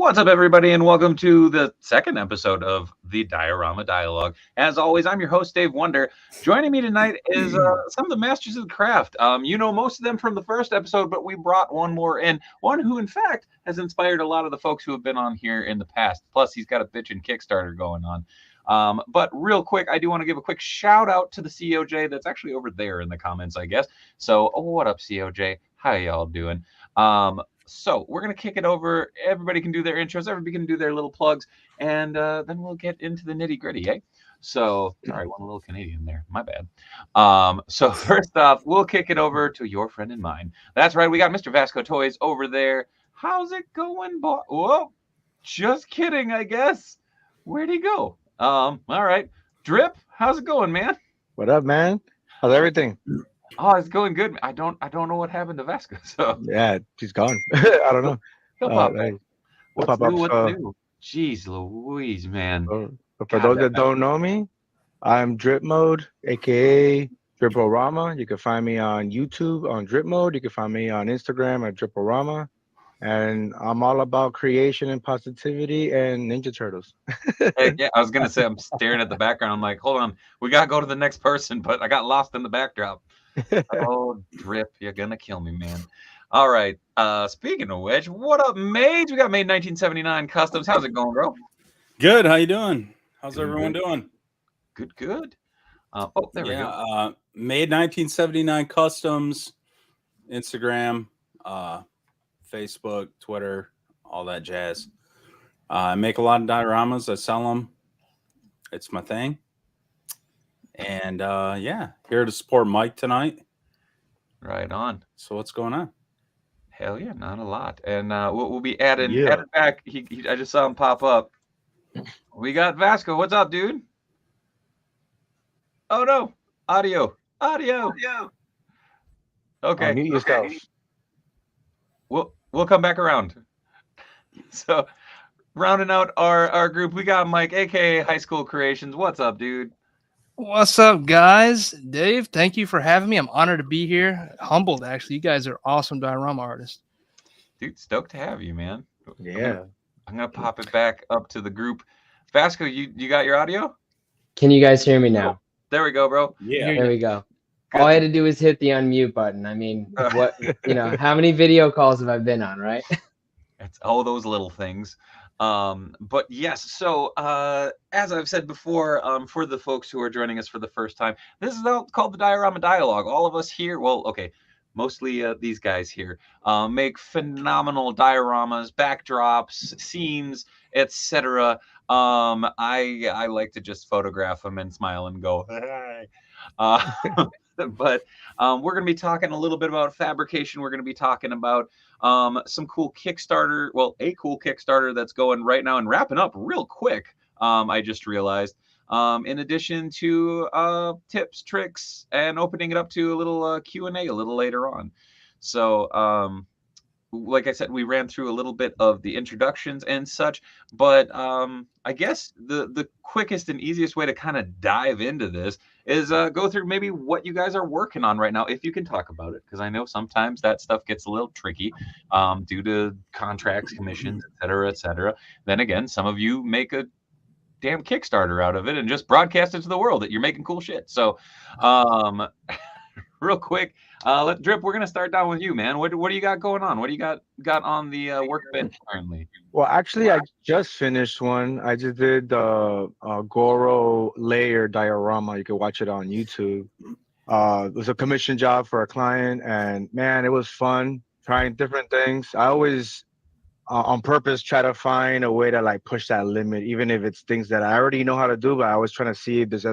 What's up, everybody, and welcome to the second episode of the Diorama Dialogue. As always, I'm your host, Dave Wonder. Joining me tonight is some of the masters of the craft. You know most of them from the first episode, but we brought one more in. One who, in fact, has inspired a lot of the folks who have been on here in the past. Plus, he's got a bitchin' Kickstarter going on. But real quick, I do want to give a quick shout out to the COJ that's actually over there in the comments, I guess. So, what up, COJ? How y'all doing? So we're going to kick it over. Everybody can do their intros. Everybody can do their little plugs. And then we'll get into the nitty gritty, eh? So, sorry, one little Canadian there. My bad. So first off, we'll kick it over to your friend and mine. That's right. We got Mr. Vasco Toys over there. How's it going, boy? Whoa. Just kidding, I guess. Where'd he go? All right. Drip, how's it going, man? What up, man? How's everything? Oh, it's going good. I don't know what happened to Vasco. So yeah, he's gone. I don't know. He'll pop up. What's new? Jeez Louise, man. For those that don't know me, I'm Drip Mode, aka Driporama. You can find me on YouTube on Drip Mode. You can find me on Instagram at Driporama. And I'm all about creation and positivity and Ninja Turtles. Hey, yeah, I was gonna say I'm staring at the background. I'm like, hold on, we gotta go to the next person, but I got lost in the backdrop. Oh, Drip, you're gonna kill me, man. All right. Speaking of which, what up, Mage? We got Made 1979 Customs. How's it going, bro? Good. How you doing? How's everyone doing? Good. Oh, there we go. Made 1979 Customs, Instagram, Facebook, Twitter, all that jazz. I make a lot of dioramas. I sell them. It's my thing. And yeah, here to support Mike tonight. Right on. So what's going on? Hell yeah, not a lot. And we'll be adding back. I just saw him pop up. We got Vasco. What's up, dude? Oh no, audio. Okay. Mute yourself. We'll come back around. So rounding out our group, we got Mike, aka High School Creations. What's up, dude? What's up, guys? Dave, thank you for having me. I'm honored to be here. Humbled, actually. You guys are awesome diorama artists. Dude, stoked to have you, man. Yeah. I'm gonna pop it back up to the group. Vasco, you got your audio? Can you guys hear me now? There we go, bro. Yeah. There we go. All I had to do was hit the unmute button. I mean, what, how many video calls have I been on, right? It's all those little things. But yes, so as I've said before, for the folks who are joining us for the first time, this is called the Diorama Dialogue. All of us here, well, okay, mostly these guys here, make phenomenal dioramas, backdrops, scenes, etc. I like to just photograph them and smile and go, hey. But we're going to be talking a little bit about fabrication. We're going to be talking about some cool Kickstarter, well, a cool Kickstarter that's going right now and wrapping up real quick, I just realized, in addition to tips, tricks, and opening it up to a little Q&A a little later on. So, like I said, we ran through a little bit of the introductions and such, but I guess the quickest and easiest way to kind of dive into this is go through maybe what you guys are working on right now, if you can talk about it, because I know sometimes that stuff gets a little tricky due to contracts, commissions, et cetera. Then again, some of you make a damn Kickstarter out of it and just broadcast it to the world that you're making cool shit. So real quick, Drip, we're gonna start down with you, man. What do you got going on? What do you got on the workbench currently? Well, actually, I just finished one. I just did the Goro layer diorama. You can watch it on YouTube. It was a commission job for a client, and man, it was fun trying different things. I always, on purpose, try to find a way to like push that limit, even if it's things that I already know how to do. But I was trying to see if there's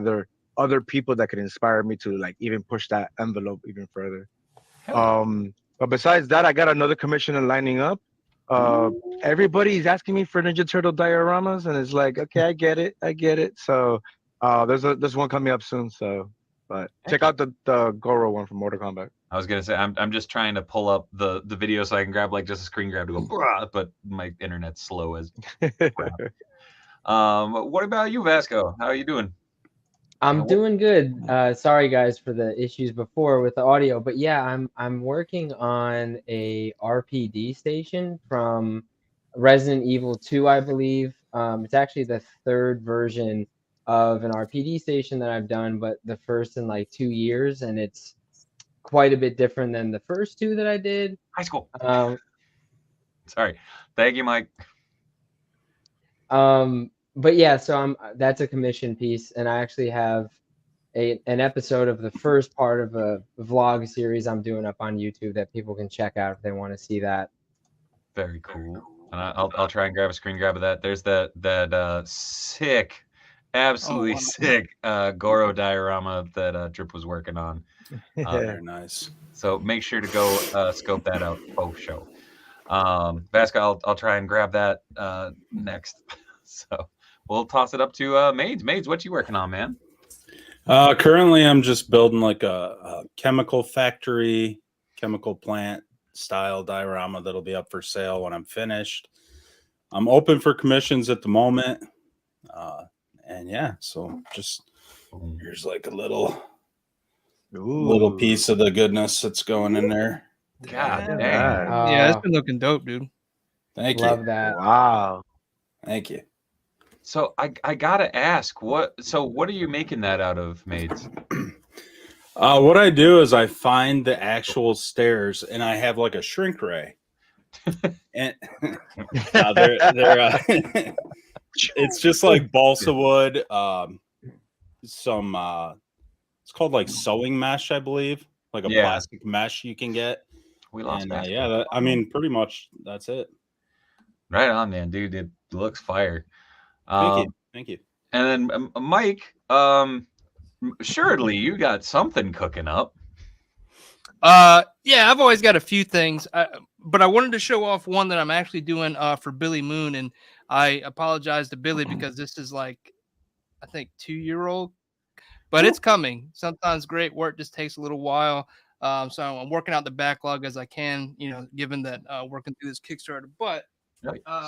other people that could inspire me to like even push that envelope even further. But besides that, I got another commission lining up. Everybody's asking me for Ninja Turtle dioramas, and it's like, okay, I get it. So there's one coming up soon. So, but check out the Goro one from Mortal Kombat. I was gonna say I'm just trying to pull up the video so I can grab like just a screen grab to go, brah, but my internet's slow as. What about you, Vasco? How are you doing? I'm doing good. Sorry guys for the issues before with the audio, but yeah, I'm working on a RPD station from Resident Evil 2, I believe. It's actually the third version of an RPD station that I've done, but the first in like 2 years, and it's quite a bit different than the first two that I did. High school. Um, Sorry. Thank you, Mike. but yeah, so that's a commission piece, and I actually have an episode of the first part of a vlog series I'm doing up on YouTube that people can check out if they want to see that. Very cool. And I'll try and grab a screen grab of that. There's that sick, absolutely sick Goro diorama that Drip was working on. Very nice. So make sure to go scope that out. Oh, show. Vasca, I'll try and grab that next. So we'll toss it up to Maids. Maids, what you working on, man? Currently, I'm just building like a chemical factory, chemical plant style diorama that'll be up for sale when I'm finished. I'm open for commissions at the moment. And yeah, so just here's like a little piece of the goodness that's going in there. God dang. Yeah, it's been looking dope, dude. Thank you. Love that. Wow. Thank you. So I gotta ask, what are you making that out of, Maids? What I do is I find the actual stairs and I have like a shrink ray. And they're it's just like balsa wood, some it's called like sewing mesh, I believe, like a plastic mesh you can get. We lost and I mean, pretty much that's it. Right on, man, dude. It looks fire. Thank you. And then Mike, surely you got something cooking up. Yeah, I've always got a few things, but I wanted to show off one that I'm actually doing for Billy Moon, and I apologize to Billy because this is like, I think 2-year-old, but it's coming. Sometimes great work just takes a little while. So I'm working out the backlog as I can, given that working through this Kickstarter. But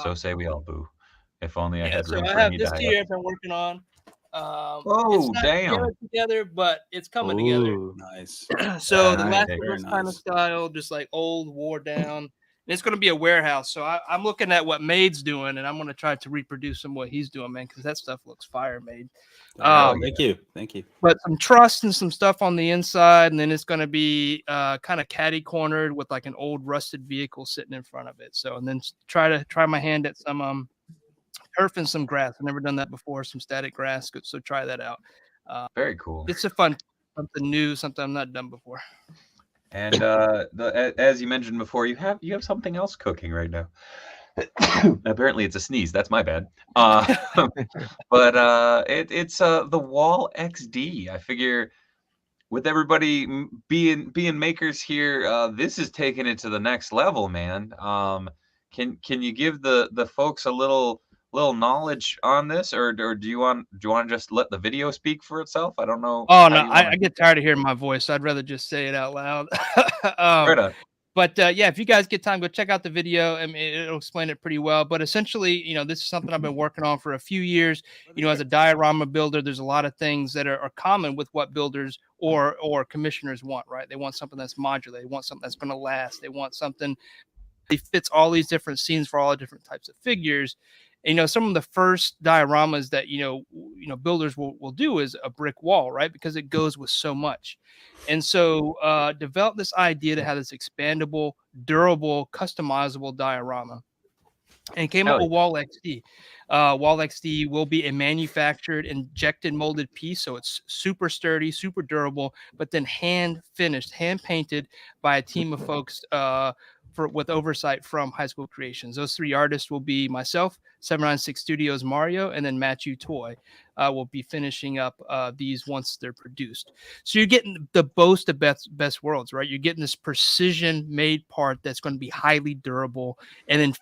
so say we all, boo. If only I had room so for I have me this to here I've been working on. Oh, it's not damn. together, but it's coming together. Nice. So the last very kind of nice. style, just like old, wore down. And it's going to be a warehouse. So I'm looking at what Maid's doing, and I'm going to try to reproduce some of what he's doing, man, because that stuff looks fire, Maid. Thank you. But some truss and some stuff on the inside, and then it's going to be kind of catty cornered with like an old rusted vehicle sitting in front of it. So, and then try my hand at some turf and some grass. I've never done that before, some static grass. So try that out. Very cool. It's a fun, something new, something I've not done before. And as you mentioned before, you have something else cooking right now. Apparently it's a sneeze. That's my bad. But it's the Wall XD. I figure with everybody being makers here, this is taking it to the next level, man. Can you give the folks a little knowledge on this, or do you want to just let the video speak for itself? I don't know. Oh no, I get tired of hearing my voice. So I'd rather just say it out loud. Right on. But yeah, if you guys get time, go check out the video. I mean, it'll explain it pretty well. But essentially, this is something I've been working on for a few years. As a diorama builder, there's a lot of things that are common with what builders or commissioners want, right? They want something that's modular. They want something that's going to last. They want something that fits all these different scenes for all the different types of figures. And, some of the first dioramas that builders will do is a brick wall, right? Because it goes with so much. And so develop this idea to have this expandable, durable, customizable diorama, and came up with Wall XD. Wall XD will be a manufactured, injected molded piece, so it's super sturdy, super durable, but then hand finished, hand painted by a team of folks with oversight from Highschool Creations. Those 3 artists will be myself, 796 Studios Mario, and then Matthew Toy will be finishing up these once they're produced. So you're getting the best worlds, right? You're getting this precision made part that's going to be highly durable and then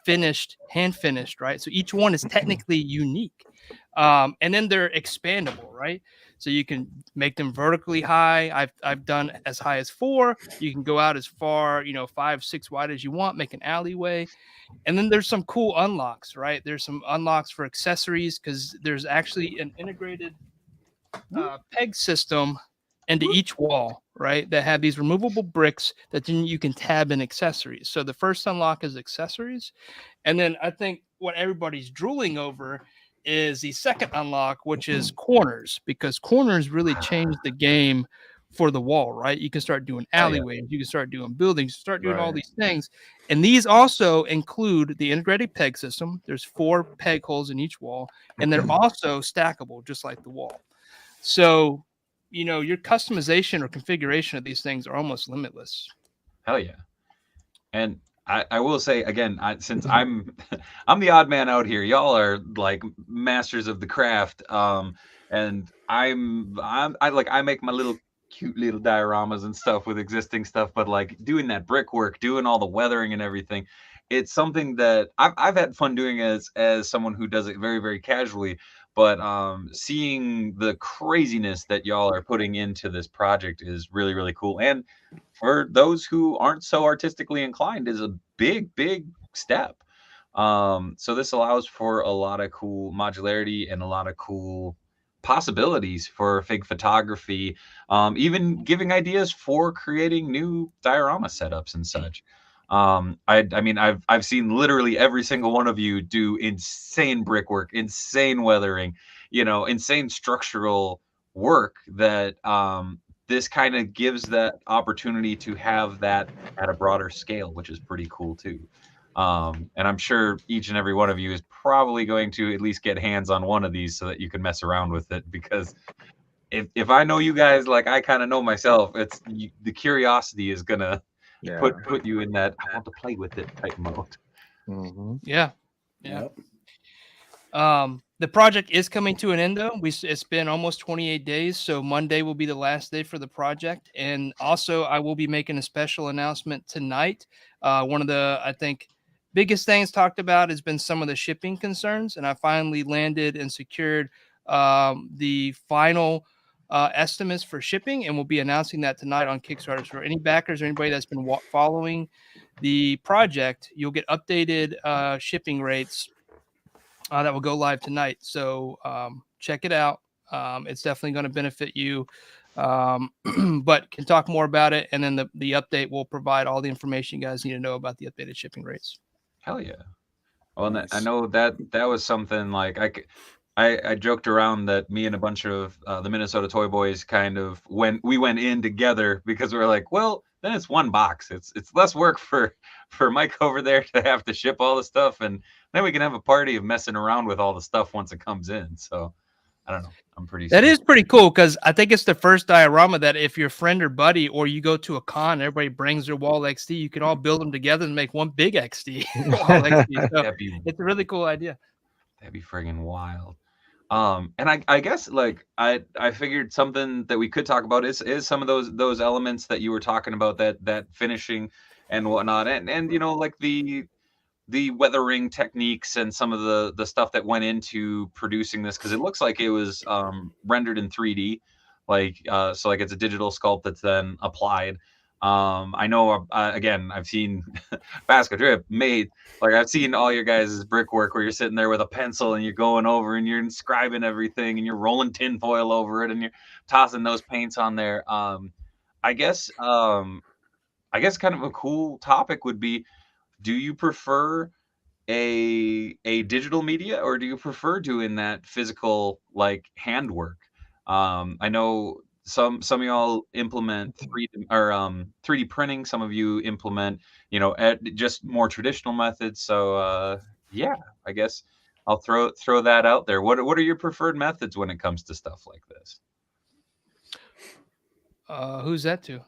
hand finished, right? So each one is technically unique. And then they're expandable, right? So you can make them vertically high. I've done as high as 4. You can go out as far, 5, 6 wide as you want, make an alleyway. And then there's some cool unlocks, right? There's some unlocks for accessories because there's actually an integrated peg system into each wall. right, that have these removable bricks that then you can tab in accessories. So the first unlock is accessories. And then I think what everybody's drooling over is the second unlock, which is corners, because corners really change the game for the wall, right? You can start doing alleyways, you can start doing buildings, start doing all these things. And these also include the integrated peg system. There's 4 peg holes in each wall, and they're also stackable, just like the wall. So, you know, your customization or configuration of these things are almost limitless. Hell yeah. And I will say again, since I'm I'm the odd man out here, y'all are like masters of the craft. And I make my little cute little dioramas and stuff with existing stuff, but like doing that brickwork, doing all the weathering and everything, it's something that I've had fun doing as someone who does it very, very casually. But seeing the craziness that y'all are putting into this project is really, really cool. And for those who aren't so artistically inclined, is a big, big step. So this allows for a lot of cool modularity and a lot of cool possibilities for fig photography, even giving ideas for creating new diorama setups and such. I mean, I've seen literally every single one of you do insane brickwork, insane weathering, you know, insane structural work that this kind of gives that opportunity to have that at a broader scale, which is pretty cool too. And I'm sure each and every one of you is probably going to at least get hands on one of these so that you can mess around with it, because if I know you guys like I kind of know myself, the curiosity is gonna put you in that I want to play with it type mode. Yeah. The project is coming to an end though. It's been almost 28 days, so Monday will be the last day for the project. And also, I will be making a special announcement tonight. One of the, I think, biggest things talked about has been some of the shipping concerns, and I finally landed and secured the final estimates for shipping, and we'll be announcing that tonight on Kickstarter. So for any backers or anybody that's been following the project, you'll get updated shipping rates that will go live tonight. So check it out. It's definitely going to benefit you, but can talk more about it. And then the update will provide all the information you guys need to know about the updated shipping rates. Hell yeah. Well, nice. I know that was something like I joked around that me and a bunch of the Minnesota Toy Boys kind of we went in together because we were like, well, then it's one box. It's less work for Mike over there to have to ship all the stuff, and then we can have a party of messing around with all the stuff once it comes in. So I don't know. I'm pretty. That is pretty cool because I think it's the first diorama that if your friend or buddy or you go to a con, everybody brings their wall XD, you can all build them together and make one big XD. Wall XD. So it's a really cool idea. That'd be friggin' wild. And I guess like I figured something that we could talk about is some of those elements that you were talking about, that finishing and whatnot, and you know, like the weathering techniques and some of the stuff that went into producing this, because it looks like it was rendered in 3D, like so like it's a digital sculpt that's then applied. I know again, I've seen Basket Drip made, like I've seen all your guys' brickwork where you're sitting there with a pencil and you're going over and you're inscribing everything and you're rolling tin foil over it and you're tossing those paints on there. I guess kind of a cool topic would be, do you prefer a digital media, or do you prefer doing that physical like handwork? I know some of y'all implement 3D printing. Some of you implement, you know, just more traditional methods. So yeah, I guess I'll throw that out there. What are your preferred methods when it comes to stuff like this? Who's that to?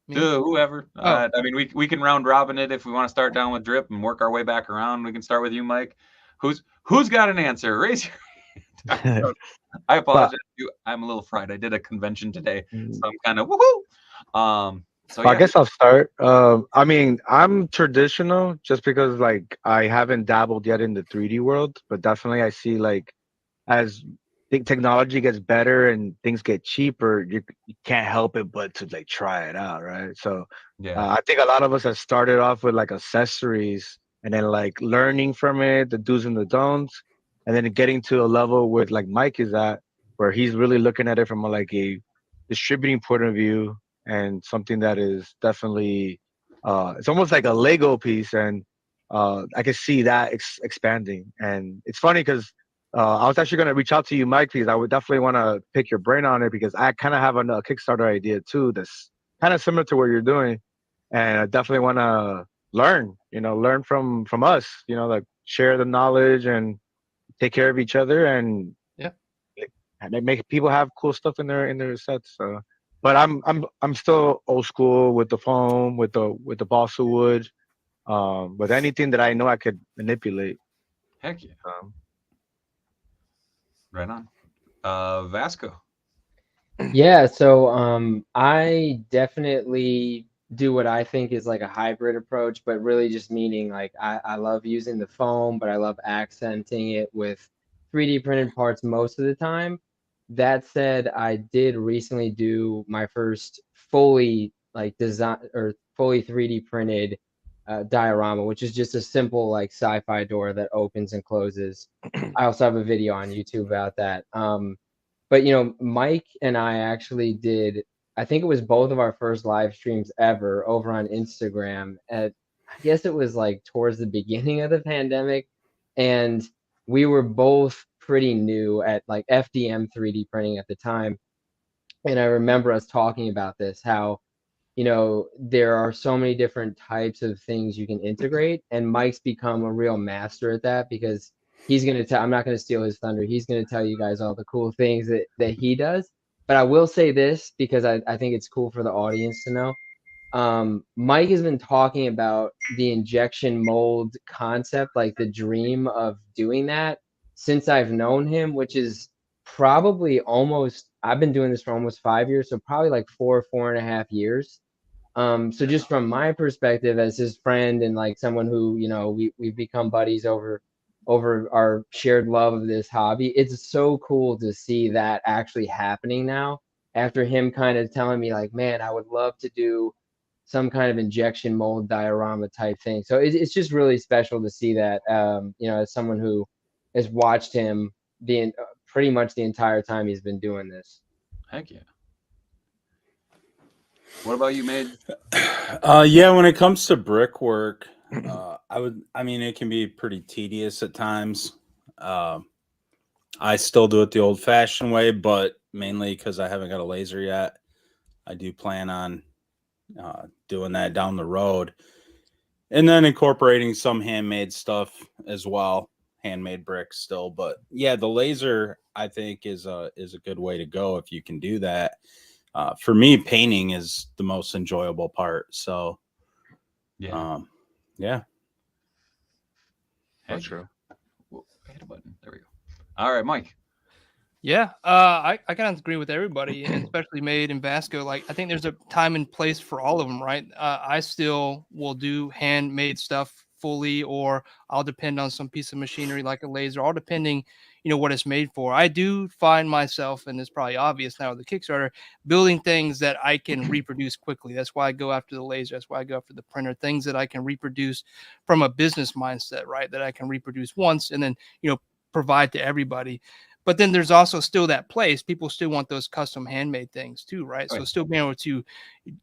Whoever. I mean, we can round robin it if we want to start down with Drip and work our way back around. We can start with you, Mike. Who's got an answer? Raise your hand. I apologize. I'm a little fried. I did a convention today, so I'm kind of woohoo. So yeah. I guess I'll start. I mean, I'm traditional just because like I haven't dabbled yet in the 3D world, but definitely I see like as technology gets better and things get cheaper, you can't help it but to like try it out, right? So yeah, I think a lot of us have started off with like accessories and then like learning from it, the do's and the don'ts, and then getting to a level where like Mike is at, where he's really looking at it from like a distributing point of view and something that is definitely it's almost like a Lego piece, and I can see that expanding. And it's funny because I was actually going to reach out to you, Mike, because I would definitely want to pick your brain on it, because I kind of have a Kickstarter idea too that's kind of similar to what you're doing, and I definitely want to learn, learn from us, like share the knowledge and take care of each other, and Yeah. make people have cool stuff in their sets. So, but I'm still old school with the foam, with the balsa wood, with anything that I know I could manipulate. Heck yeah. Right on. Vasco. Yeah, so I definitely do what I think is like a hybrid approach, but really just meaning like I love using the foam, but I love accenting it with 3D printed parts most of the time. That said, I did recently do my first fully like design or fully 3D printed diorama, which is just a simple like sci-fi door that opens and closes. I also have a video on YouTube about that. But Mike and I actually did, I think it was both of our first live streams ever over on Instagram at, I guess it was like towards the beginning of the pandemic. And we were both pretty new at like FDM 3D printing at the time. And I remember us talking about this, how there are so many different types of things you can integrate, and Mike's become a real master at that, because he's going to tell, I'm not going to steal his thunder. He's going to tell you guys all the cool things that he does. But I will say this, because I think it's cool for the audience to know. Mike has been talking about the injection mold concept, like the dream of doing that, since I've known him, which is probably almost, I've been doing this for almost 5 years, so probably like 4.5 years. So just from my perspective as his friend, and like someone who, we've become buddies over our shared love of this hobby, it's so cool to see that actually happening now, after him kind of telling me like, man, I would love to do some kind of injection mold diorama type thing. So it's just really special to see that, as someone who has watched him pretty much the entire time he's been doing this. Heck yeah. What about you, Made? Yeah, when it comes to brickwork, I mean, it can be pretty tedious at times. I still do it the old fashioned way, but mainly because I haven't got a laser yet. I do plan on doing that down the road, and then incorporating some handmade stuff as well, handmade bricks still. But yeah, the laser I think is a good way to go if you can do that. For me, painting is the most enjoyable part. So Yeah. yeah. That's true. Whoa, I hit a button. There we go. All right, Mike. Yeah, I kind of agree with everybody, and especially Made and Vasco. Like, I think there's a time and place for all of them, right? I still will do handmade stuff fully, or I'll depend on some piece of machinery like a laser, all depending, what it's made for. I do find myself, and it's probably obvious now with the Kickstarter, building things that I can reproduce quickly. That's why I go after the laser. That's why I go after the printer. Things that I can reproduce from a business mindset, right? That I can reproduce once and then, provide to everybody. But then there's also still that place. People still want those custom handmade things too, right? So still being able to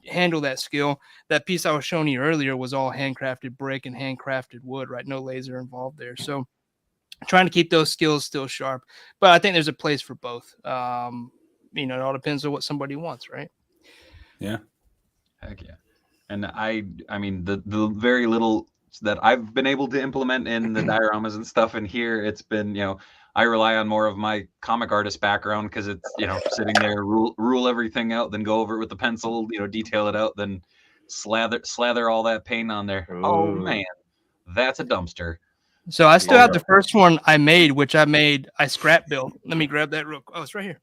handle that skill. That piece I was showing you earlier was all handcrafted brick and handcrafted wood, right? No laser involved there. So trying to keep those skills still sharp. But I think there's a place for both. It all depends on what somebody wants, right? Yeah. Heck yeah. And I mean, the very little that I've been able to implement in the dioramas and stuff in here, it's been, I rely on more of my comic artist background, because it's, sitting there, rule everything out, then go over it with the pencil, detail it out, then slather all that paint on there. Ooh. Oh man, that's a dumpster. So I still have the first one I made, which I scrap built. Let me grab that real quick. Oh, it's right here.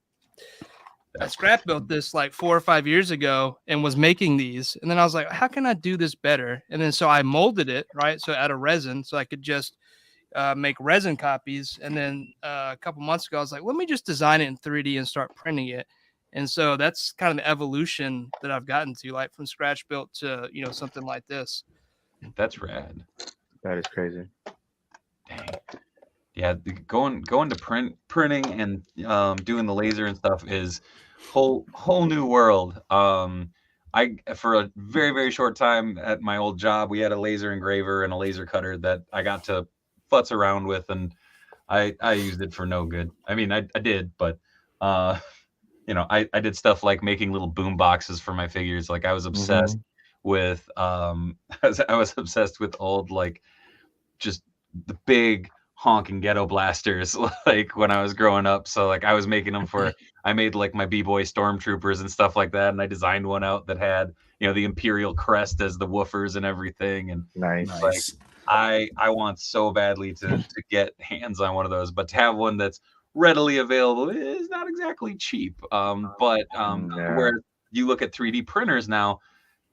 I scrap built this like 4 or 5 years ago and was making these. And then I was like, how can I do this better? And then so I molded it, right? So out of resin, so I could just make resin copies. And then a couple months ago, I was like, let me just design it in 3D and start printing it. And so that's kind of the evolution that I've gotten to, like from scratch built to, something like this. That's rad. That is crazy. Dang. Yeah, going to printing and doing the laser and stuff is whole new world. for a very, very short time at my old job, we had a laser engraver and a laser cutter that I got to futz around with, and I used it for no good. I mean, I did, but I did stuff like making little boom boxes for my figures. Like I was obsessed with I was obsessed with old, like, just the big honking ghetto blasters like when I was growing up. So like I was making them I made like my B-boy stormtroopers and stuff like that, and I designed one out that had the Imperial crest as the woofers and everything. And like I want so badly to get hands on one of those, but to have one that's readily available is not exactly cheap. But where you look at 3D printers now,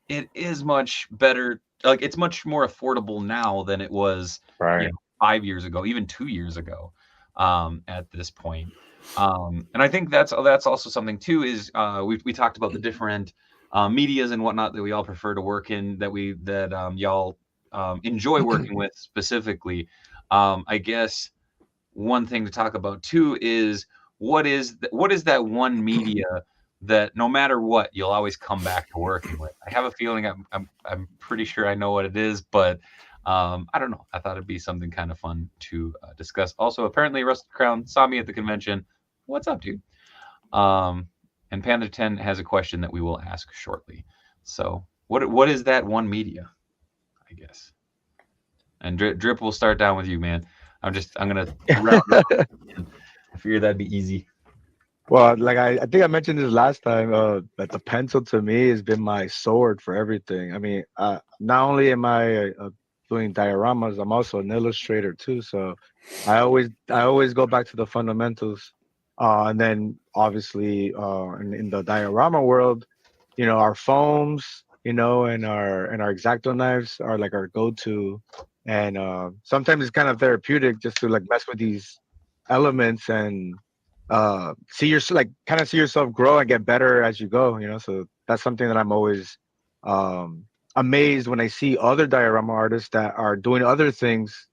it is much better. Like it's much more affordable now than it was 5 years ago, even 2 years ago, at this point. And I think that's also something too, is we talked about the different medias and whatnot that we all prefer to work in, that y'all enjoy working with specifically. I guess one thing to talk about too is what is that one media that no matter what you'll always come back to working with. I have a feeling I'm pretty sure I know what it is, but I don't know. I thought it'd be something kind of fun to discuss. Also, apparently Rusted Crown saw me at the convention. What's up, dude? And Panda 10 has a question that we will ask shortly. So what is that one media, I guess? And Drip, will start down with you, man. I'm gonna round up. I figured that'd be easy. Well, like I think I mentioned this last time, that the pencil to me has been my sword for everything. I mean, not only am I doing dioramas, I'm also an illustrator too. So I always go back to the fundamentals. And then obviously in the diorama world, our foams, and our X-Acto knives are like our go-to. And sometimes it's kind of therapeutic just to like mess with these elements and see yourself grow and get better as you go. So that's something that I'm always amazed when I see other diorama artists that are doing other things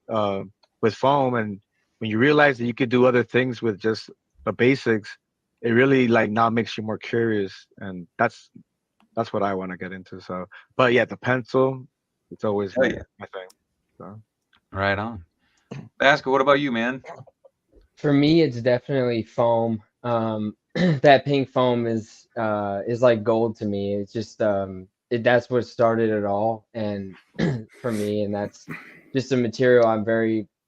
with foam. And when you realize that you could do other things with just the basics, it really like now makes you more curious. And that's what I want to get into. So, but yeah, the pencil, it's always my thing. So. Right on. Basco, what about you, man? For me, it's definitely foam. That pink foam is like gold to me. It's just that's what started it all, and for me, and that's just a material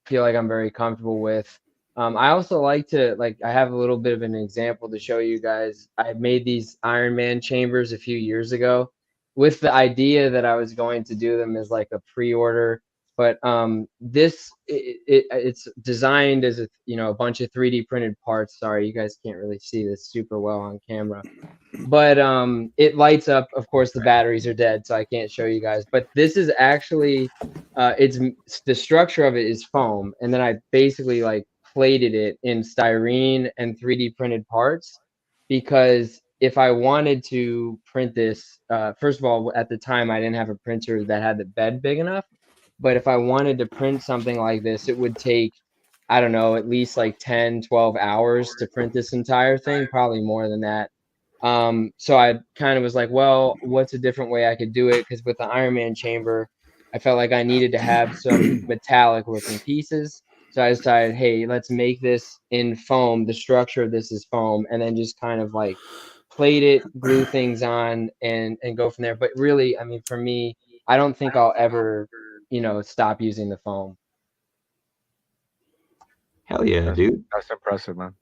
feel like I'm very comfortable with. I also like to I have a little bit of an example to show you guys. I made these Iron Man chambers a few years ago with the idea that I was going to do them as like a pre-order. But it's designed as a bunch of 3D printed parts. Sorry, you guys can't really see this super well on camera, but it lights up. Of course, the batteries are dead, so I can't show you guys. But this is actually the structure of it is foam, and then I basically like plated it in styrene and 3D printed parts, because if I wanted to print this, first of all, at the time I didn't have a printer that had the bed big enough. But if I wanted to print something like this, it would take, I don't know, at least like 10, 12 hours to print this entire thing, probably more than that. So I kind of was like, well, what's a different way I could do it? Because with the Iron Man chamber, I felt like I needed to have some metallic looking pieces. So I decided, hey, let's make this in foam. The structure of this is foam, and then just kind of like plate it, glue things on, and go from there. But really, I mean, for me, I don't think I'll ever stop using the foam. Hell yeah, dude. That's impressive, man.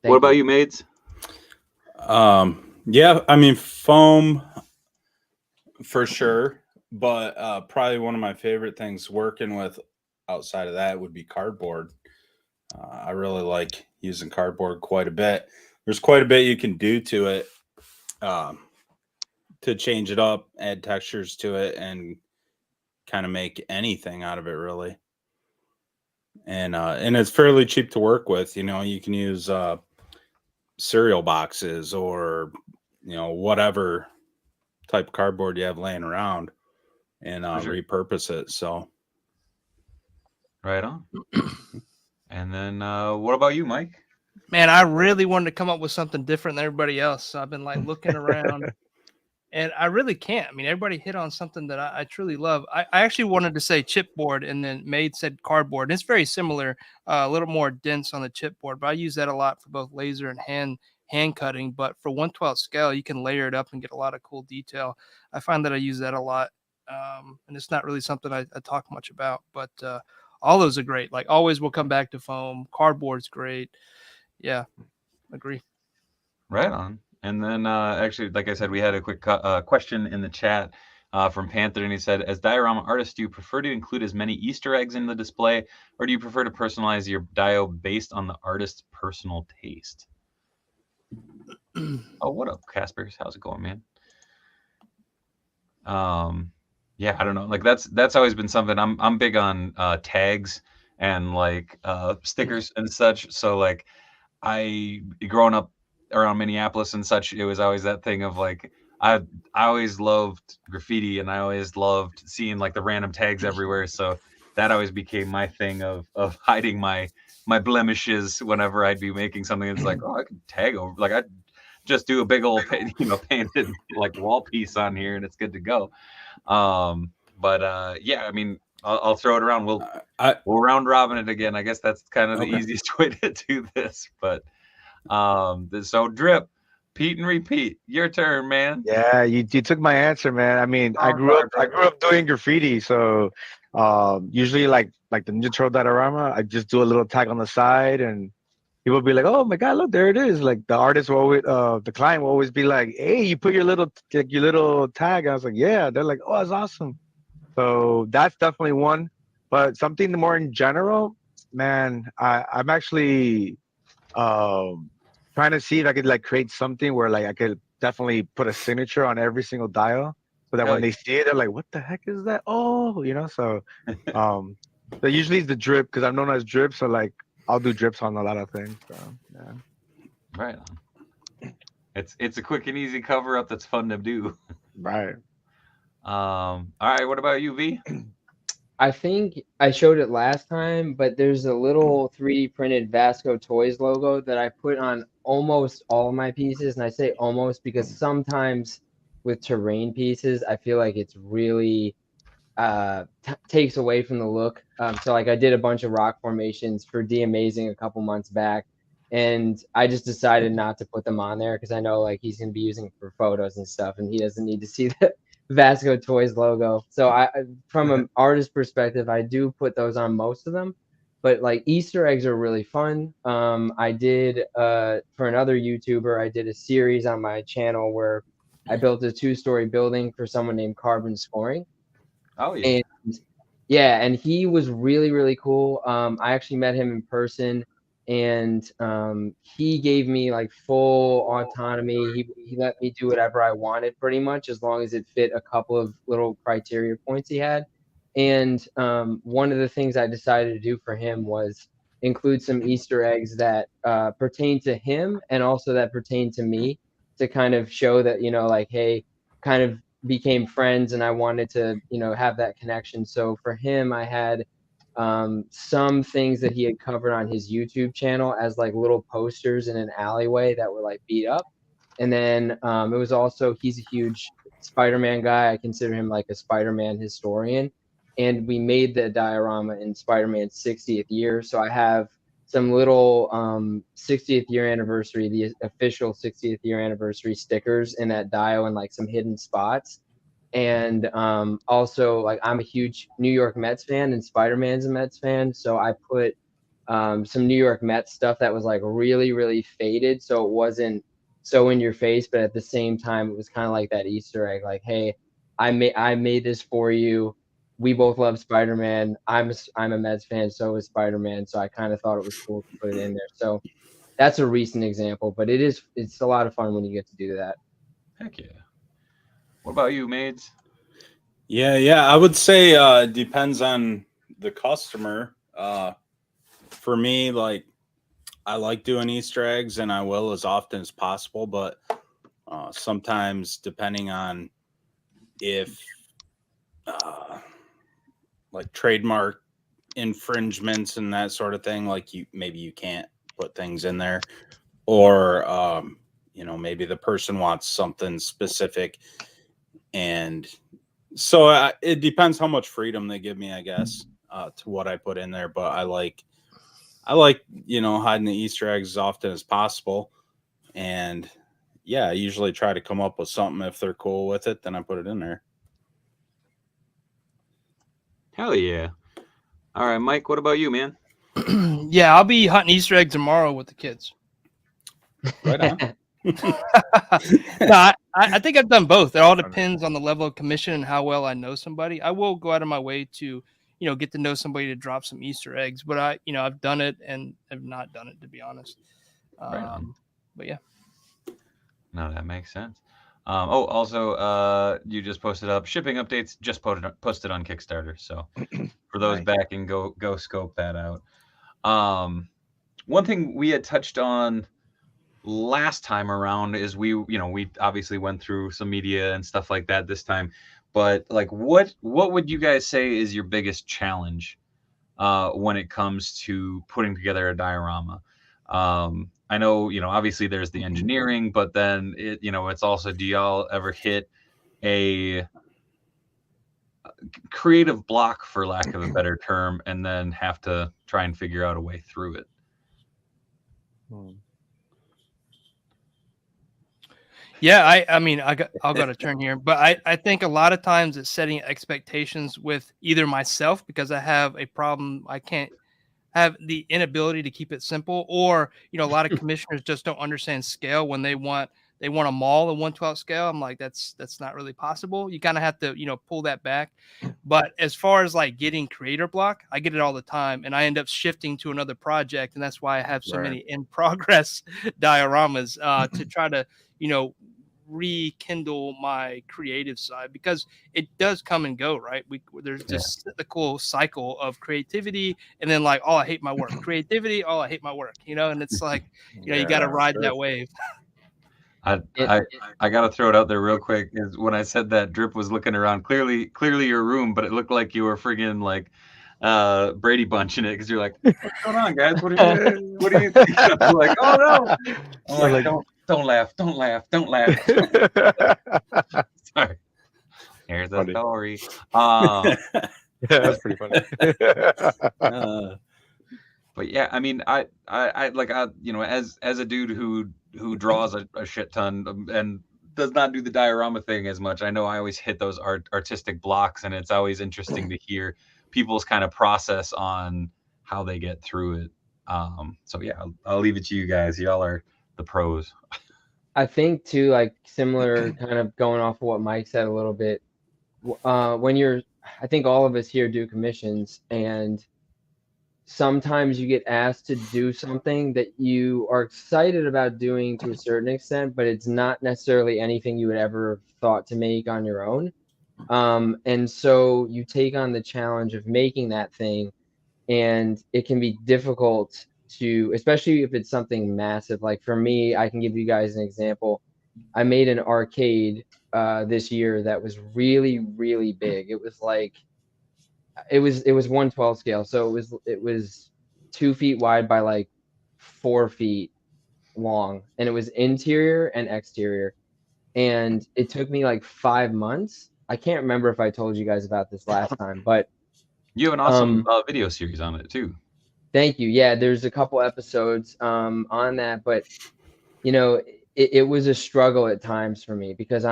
What about you, Maids? Yeah, I mean, foam for sure, but probably one of my favorite things working with outside of that would be cardboard. I really like using cardboard quite a bit. There's quite a bit you can do to it to change it up, add textures to it, and kind of make anything out of it, really. And it's fairly cheap to work with. You can use cereal boxes or whatever type of cardboard you have laying around, and repurpose it. So right on. And then what about you, Mike? Man, I really wanted to come up with something different than everybody else. So I've been like looking around. And I really can't. I mean, everybody hit on something that I truly love. I actually wanted to say chipboard, and then Maid said cardboard. And it's very similar, a little more dense on the chipboard, but I use that a lot for both laser and hand cutting. But for 1/12 scale, you can layer it up and get a lot of cool detail. I find that I use that a lot, and it's not really something I talk much about. But all those are great. Like always, we'll come back to foam. Cardboard's great. Yeah, agree. Right on. And then actually, like I said, we had a quick question in the chat from Panther, and he said, as diorama artists, do you prefer to include as many Easter eggs in the display, or do you prefer to personalize your dio based on the artist's personal taste? Oh, what up, Caspers? How's it going, man? Yeah, I don't know. Like that's always been something. I'm big on tags and like stickers and such. So like I growing up around Minneapolis and such, it was always that thing of like I always loved graffiti and I always loved seeing like the random tags everywhere. So that always became my thing of hiding my blemishes whenever I'd be making something. It's like, oh, I could tag over, like I just do a big old painted like wall piece on here and it's good to go. But yeah, I mean, I'll throw it around. We'll round robin it again. I guess that's kind of the easiest way to do this. But so Drip, Pete and repeat. Your turn, man. Yeah, you took my answer, man. I mean, I grew up doing graffiti, so usually like the Ninja Turtle diorama, I just do a little tag on the side, and people would be like, "Oh my God, look, there it is!" Like the artist will always, the client will always be like, "Hey, you put your little tag." I was like, "Yeah." They're like, "Oh, that's awesome." So that's definitely one. But something more in general, man, I'm actually trying to see if I could like create something where like I could definitely put a signature on every single dial, so that when they see it, they're like, "What the heck is that?" Oh, so so usually it's the drip, because I'm known as Drip, so like I'll do drips on a lot of things. So yeah. Right on. It's a quick and easy cover up that's fun to do. Right. All right, what about you, V? I think I showed it last time, but there's a little 3D printed Vasco Toys logo that I put on almost all of my pieces. And I say almost because sometimes with terrain pieces, I feel like it's really takes away from the look. So like I did a bunch of rock formations for D Amazing a couple months back, and I just decided not to put them on there because I know like he's going to be using it for photos and stuff, and he doesn't need to see the Vasco Toys logo. So from an artist perspective, I do put those on most of them, but like Easter eggs are really fun. I did for another YouTuber, I did a series on my channel where I built a 2-story building for someone named Carbon Scoring. Oh yeah. And yeah, and he was really, really cool. I actually met him in person, and he gave me like full autonomy. He let me do whatever I wanted pretty much, as long as it fit a couple of little criteria points he had. And one of the things I decided to do for him was include some Easter eggs that pertain to him and also that pertain to me, to kind of show that, like, hey, kind of became friends and I wanted to, have that connection. So for him, I had some things that he had covered on his YouTube channel as like little posters in an alleyway that were like beat up. And then it was also, he's a huge Spider-Man guy. I consider him like a Spider-Man historian. And we made the diorama in Spider-Man's 60th year. So I have some little 60th year anniversary, the official 60th year anniversary stickers in that dio and like some hidden spots. And also, like, I'm a huge New York Mets fan and Spider-Man's a Mets fan. So I put some New York Mets stuff that was like really, really faded. So it wasn't so in your face, but at the same time, it was kind of like that Easter egg, like, hey, I made this for you. We both love Spider-Man. I'm a Mets fan, so is Spider-Man. So I kind of thought it was cool to put it in there. So that's a recent example, but it's a lot of fun when you get to do that. Heck yeah. What about you, Maids? Yeah. I would say depends on the customer. For me, like, I like doing Easter eggs, and I will as often as possible. But sometimes, depending on if like trademark infringements and that sort of thing, like maybe you can't put things in there, or maybe the person wants something specific And so it depends how much freedom they give me, I guess, to what I put in there. But I like, hiding the Easter eggs as often as possible. And yeah, I usually try to come up with something. If they're cool with it, then I put it in there. Hell yeah. All right, Mike, what about you, man? Yeah, I'll be hunting Easter eggs tomorrow with the kids. Right on. No, I think I've done both. It all depends on the level of commission and how well I know somebody. I will go out of my way to, get to know somebody to drop some Easter eggs, but I've done it and have not done it, to be honest. Right. But yeah. No, that makes sense. Also, you just posted up shipping updates, just posted on Kickstarter. So for those Nice. backing, go scope that out. One thing we had touched on last time around is we obviously went through some media and stuff like that this time, but like what would you guys say is your biggest challenge when it comes to putting together a diorama? I know, obviously there's the engineering, but then it's also, do y'all ever hit a creative block, for lack of a better term, and then have to try and figure out a way through it? Yeah, I mean, I'll go to turn here, but I think a lot of times it's setting expectations with either myself, because I have a problem. I can't have the inability to keep it simple, or, a lot of commissioners just don't understand scale when they want a mall in 1/12 scale. I'm like, that's not really possible. You kind of have to, pull that back. But as far as like getting creator block, I get it all the time, and I end up shifting to another project. And that's why I have so Right. many in progress dioramas to try to, rekindle my creative side, because it does come and go, right? There's this cyclical cycle of creativity, and then like, oh, I hate my work, creativity, oh, I hate my work, and it's like, you got to ride that wave. I got to throw it out there real quick. Is when I said that, Drip was looking around, clearly your room, but it looked like you were friggin' like Brady Bunch in it, because you're like, what's going on, guys? What do you think? I'm like, oh no. I'm like, don't laugh. Sorry. Here's the Funny. story. Yeah, that's pretty funny. But yeah, I mean, I like, as a dude who draws a shit ton and does not do the diorama thing as much, I know I always hit those artistic blocks, and it's always interesting to hear people's kind of process on how they get through it. So yeah, I'll leave it to you guys. Y'all are the pros. I think too, like similar, kind of going off of what Mike said a little bit. I think all of us here do commissions, and sometimes you get asked to do something that you are excited about doing to a certain extent, but it's not necessarily anything you would ever thought to make on your own. And so you take on the challenge of making that thing, and it can be difficult to, especially if it's something massive. Like for me, I can give you guys an example. I made an arcade this year that was really, really big. It was like, it was 1/12 scale, so it was 2 feet wide by like 4 feet long, and it was interior and exterior, and it took me like 5 months. I can't remember if I told you guys about this last time, but You have an awesome video series on it too. thank you. Yeah, there's a couple episodes on that, but it was a struggle at times for me, because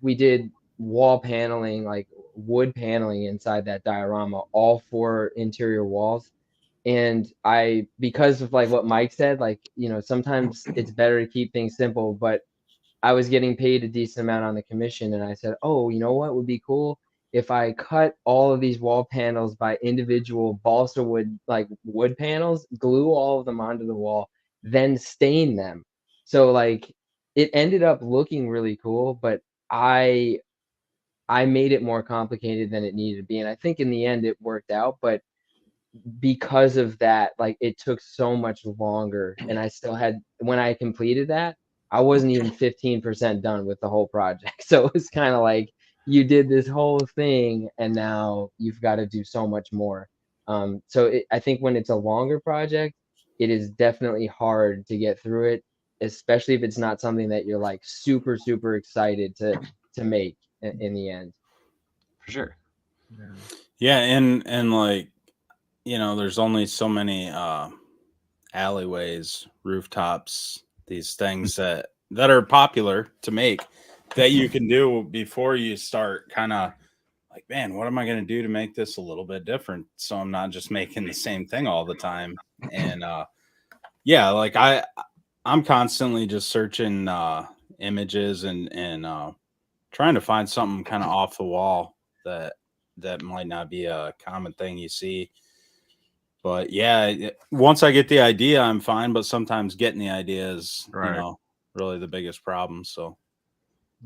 we did wall paneling, like wood paneling inside that diorama, all 4 interior walls. And because of like what Mike said, like, sometimes it's better to keep things simple, but I was getting paid a decent amount on the commission, and I said, oh, you know what would be cool? If I cut all of these wall panels by individual balsa wood, like wood panels, glue all of them onto the wall, then stain them. So like it ended up looking really cool, but I made it more complicated than it needed to be. And I think in the end it worked out, but because of that, like it took so much longer, and I still had, when I completed that, I wasn't even 15% done with the whole project. So it was kind of like, you did this whole thing and now you've got to do so much more. I think when it's a longer project, it is definitely hard to get through it, especially if it's not something that you're like super, super excited to to make in the end. For sure. Yeah, and like, you know, there's only so many alleyways, rooftops, these things that are popular to make that you can do before you start kind of like, man, what am I going to do to make this a little bit different so I'm not just making the same thing all the time? And yeah, like I'm constantly just searching images and trying to find something kind of off the wall that might not be a common thing you see. But yeah, once I get the idea, I'm fine. But sometimes getting the idea is, you know, really the biggest problem. So,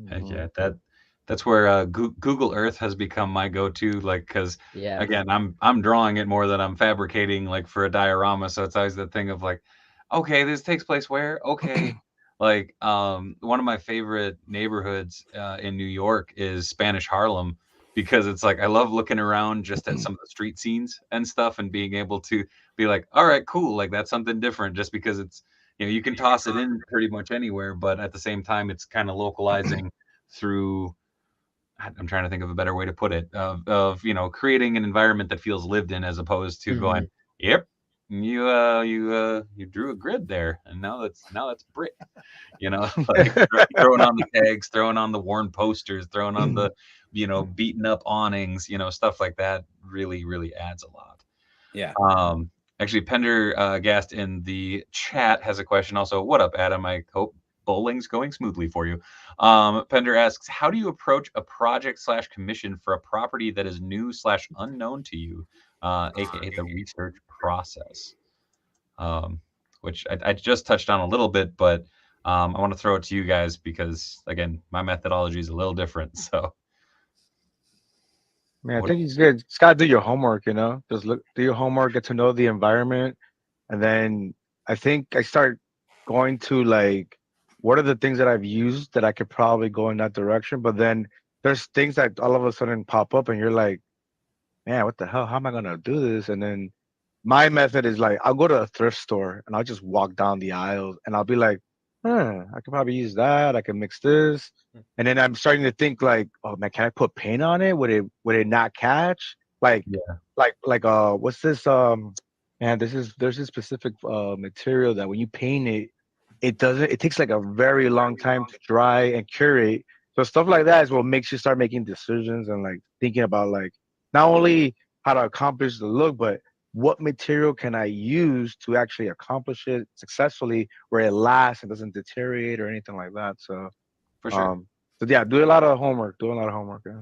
Heck yeah, that's where Google Earth has become my go-to. Like, because Yeah. again, I'm drawing it more than I'm fabricating, like for a diorama. So it's always the thing of like, okay, this takes place where? Okay, like one of my favorite neighborhoods in New York is Spanish Harlem, because it's like I love looking around just at some of the street scenes and stuff and being able to be like, all right, cool, like that's something different, just because it's, you know, you can toss it in pretty much anywhere, but at the same time it's kind of localizing through, I'm trying to think of a better way to put it, of you know, creating an environment that feels lived in, as opposed to going, yep, you drew a grid there, and now that's brick, you know, like throwing on the tags, throwing on the worn posters, throwing on the, you know, beaten up awnings, you know, stuff like that really adds a lot. yeah. Actually, Pender Gast in the chat has a question also. What up, Adam? I hope bowling's going smoothly for you. Pender asks, how do you approach a project / commission for a property that is new / unknown to you, aka the research process? Which I just touched on a little bit, but I want to throw it to you guys because, again, my methodology is a little different. So, Man, I think it's good. Just gotta do your homework, you know. Just do your homework, get to know the environment, and then I think I start going to like, what are the things that I've used that I could probably go in that direction. But then there's things that all of a sudden pop up, and you're like, man, what the hell? How am I gonna do this? And then my method is like, I'll go to a thrift store and I'll just walk down the aisles, and I'll be like, I could probably use that. I can mix this. And then I'm starting to think like, oh man, can I put paint on it? Would it not catch? Like, yeah, what's this? Man, there's this specific material that when you paint it, it takes like a very long time to dry and curate. So stuff like that is what makes you start making decisions and like thinking about like not only how to accomplish the look, but what material can I use to actually accomplish it successfully where it lasts and doesn't deteriorate or anything like that. So for sure. so yeah, do a lot of homework. Do a lot of homework. Yeah.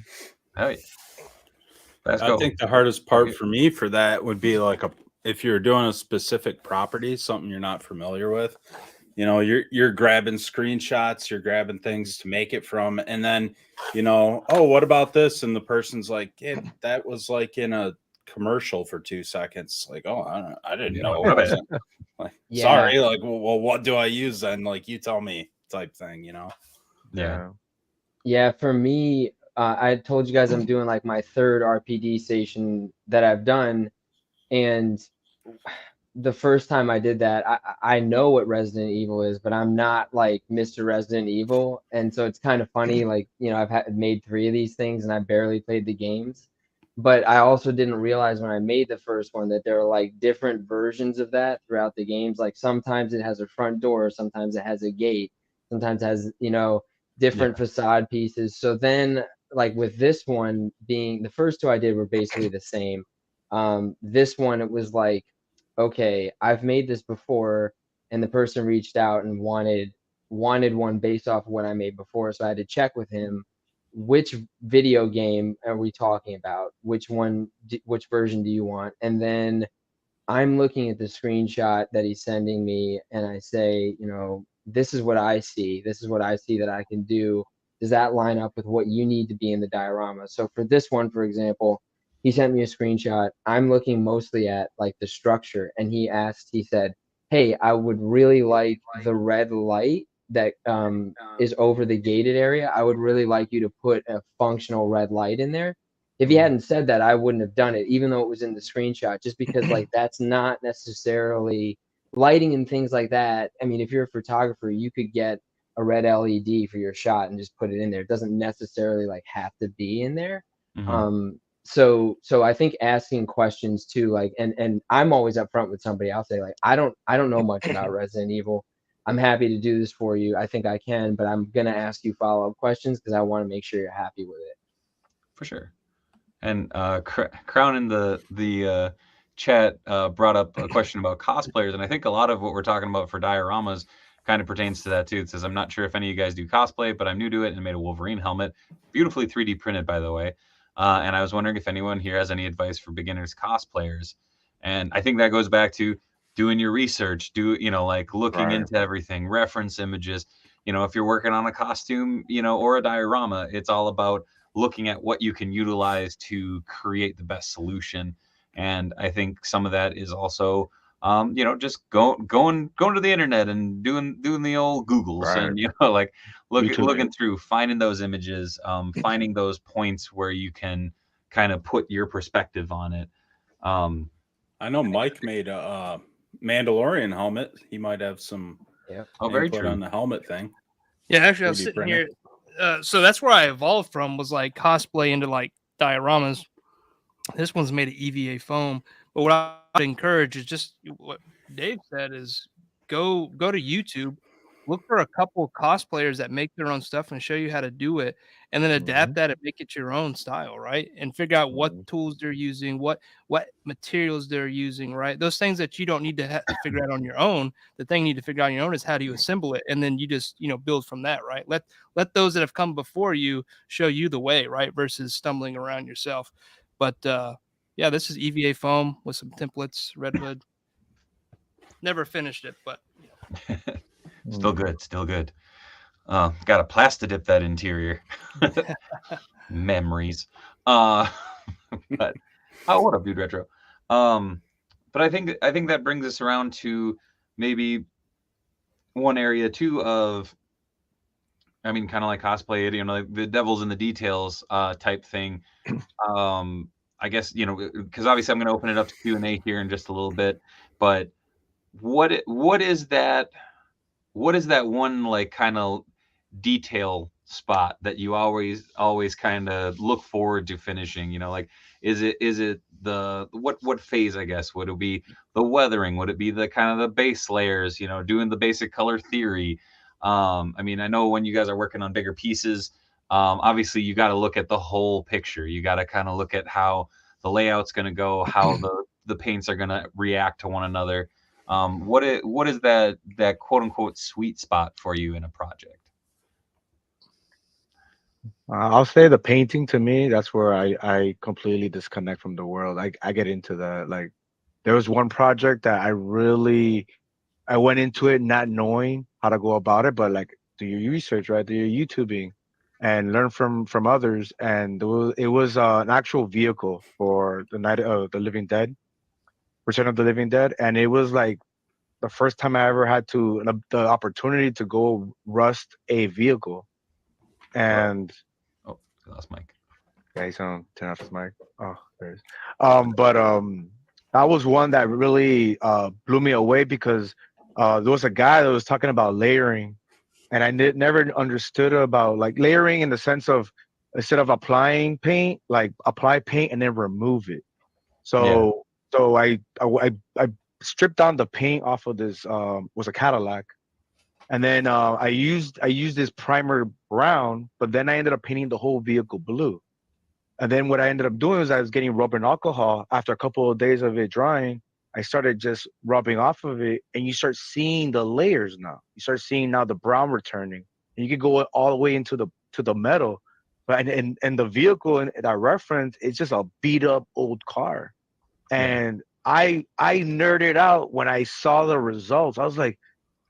Oh, yeah. Let's I go. think the hardest part for me for that would be like if you're doing a specific property, something you're not familiar with, you know, you're grabbing screenshots, you're grabbing things to make it from, and then, you know, oh, what about this? And the person's like, yeah, that was like in a commercial for 2 seconds. Like, oh, I didn't know. It wasn't. Like, Yeah. sorry. Like, well, what do I use then? Like, you tell me, type thing. You know? Yeah. Yeah, for me, I told you guys I'm doing like my third RPD station that I've done, and the first time I did that, I know what Resident Evil is, but I'm not like Mr. Resident Evil, and so it's kind of funny. Like, you know, I've made 3 of these things, and I barely played the games. But I also didn't realize when I made the first one that there are like different versions of that throughout the games. Like sometimes it has a front door, sometimes it has a gate, sometimes it has, you know, different facade pieces. So then, like with this one being the first 2 I did were basically the same. This one, it was like, okay, I've made this before, and the person reached out and wanted one based off of what I made before. So I had to check with him, which video game are we talking about? Which one, which version do you want? And then I'm looking at the screenshot that he's sending me, and I say, you know, this is what I see. This is what I see that I can do. Does that line up with what you need to be in the diorama? So for this one, for example, he sent me a screenshot. I'm looking mostly at like the structure, and he said, hey, I would really like the red light that is over the gated area. I would really like you to put a functional red light in there. If he hadn't said that, I wouldn't have done it, even though it was in the screenshot, just because like that's not necessarily lighting and things like that. I mean, if you're a photographer, you could get a red LED for your shot and just put it in there. It doesn't necessarily like have to be in there. So I think asking questions too, like, and I'm always upfront with somebody. I'll say like, I don't know much about Resident Evil. I'm happy to do this for you. I think I can, but I'm gonna ask you follow-up questions because I want to make sure you're happy with it. For sure. And Crown in the chat brought up a question about cosplayers, and I think a lot of what we're talking about for dioramas kind of pertains to that too. It says, I'm not sure if any of you guys do cosplay, but I'm new to it and made a Wolverine helmet, beautifully 3D printed, by the way. And I was wondering if anyone here has any advice for beginners cosplayers. And I think that goes back to doing your research, like looking into everything, reference images. If you're working on a costume, or a diorama, it's all about looking at what you can utilize to create the best solution. And I think some of that is also, just going to the internet and doing the old Googles, and like looking through, finding those images, finding those points where you can kind of put your perspective on it. I know Mike made a Mandalorian helmet. He might have some very input true on the helmet thing. Yeah, actually, I was sitting here. So that's where I evolved from, was like cosplay into like dioramas. This one's made of EVA foam. But what I would encourage is just what Dave said, is go to YouTube, look for a couple of cosplayers that make their own stuff and show you how to do it, and then adapt that and make it your own style, right? And figure out what tools they're using, what materials they're using, right? Those things that you don't need to figure out on your own. The thing you need to figure out on your own is how do you assemble it, and then you just build from that, right? Let those that have come before you show you the way, right? Versus stumbling around yourself. But yeah, this is EVA foam with some templates, Red Hood. Never finished it, but still good. Got to plastidip that interior. Memories. But what up, dude? Retro. But I think that brings us around to maybe one area too of, I mean, kind of like cosplay, like the devil's in the details type thing. I guess, because obviously I'm going to open it up to Q&A here in just a little bit, but what is that one like kind of detail spot that you always kind of look forward to finishing? Like, is it the what phase, I guess? Would it be the weathering? Would it be the kind of the base layers, doing the basic color theory? I mean, I know when you guys are working on bigger pieces, obviously you got to look at the whole picture. You got to kind of look at how the layout's going to go, how the paints are going to react to one another. What is that quote unquote sweet spot for you in a project? I'll say the painting, to me, that's where I completely disconnect from the world. I get into that. Like, there was one project that I went into it not knowing how to go about it, but like, do your research, right? Do your YouTubing and learn from others. And it was an actual vehicle for the Night of the Living Dead, Return of the Living Dead. And it was like the first time I ever had the opportunity to go rust a vehicle. And I lost Mike. Yeah, he's gonna turn off his mic. Oh, there it is. But that was one that really blew me away, because there was a guy that was talking about layering, and I never understood about like layering in the sense of, instead of applying paint, like apply paint and then remove it. So I stripped down the paint off of this was a Cadillac, and then I used this primer brown, but then I ended up painting the whole vehicle blue. And then what I ended up doing was I was getting rubbing alcohol. After a couple of days of it drying, I started just rubbing off of it, and you start seeing the layers now. You start seeing now the brown returning, and you can go all the way into the metal. But and the vehicle in that reference, it's just a beat up old car. And I nerded out when I saw the results. I was like,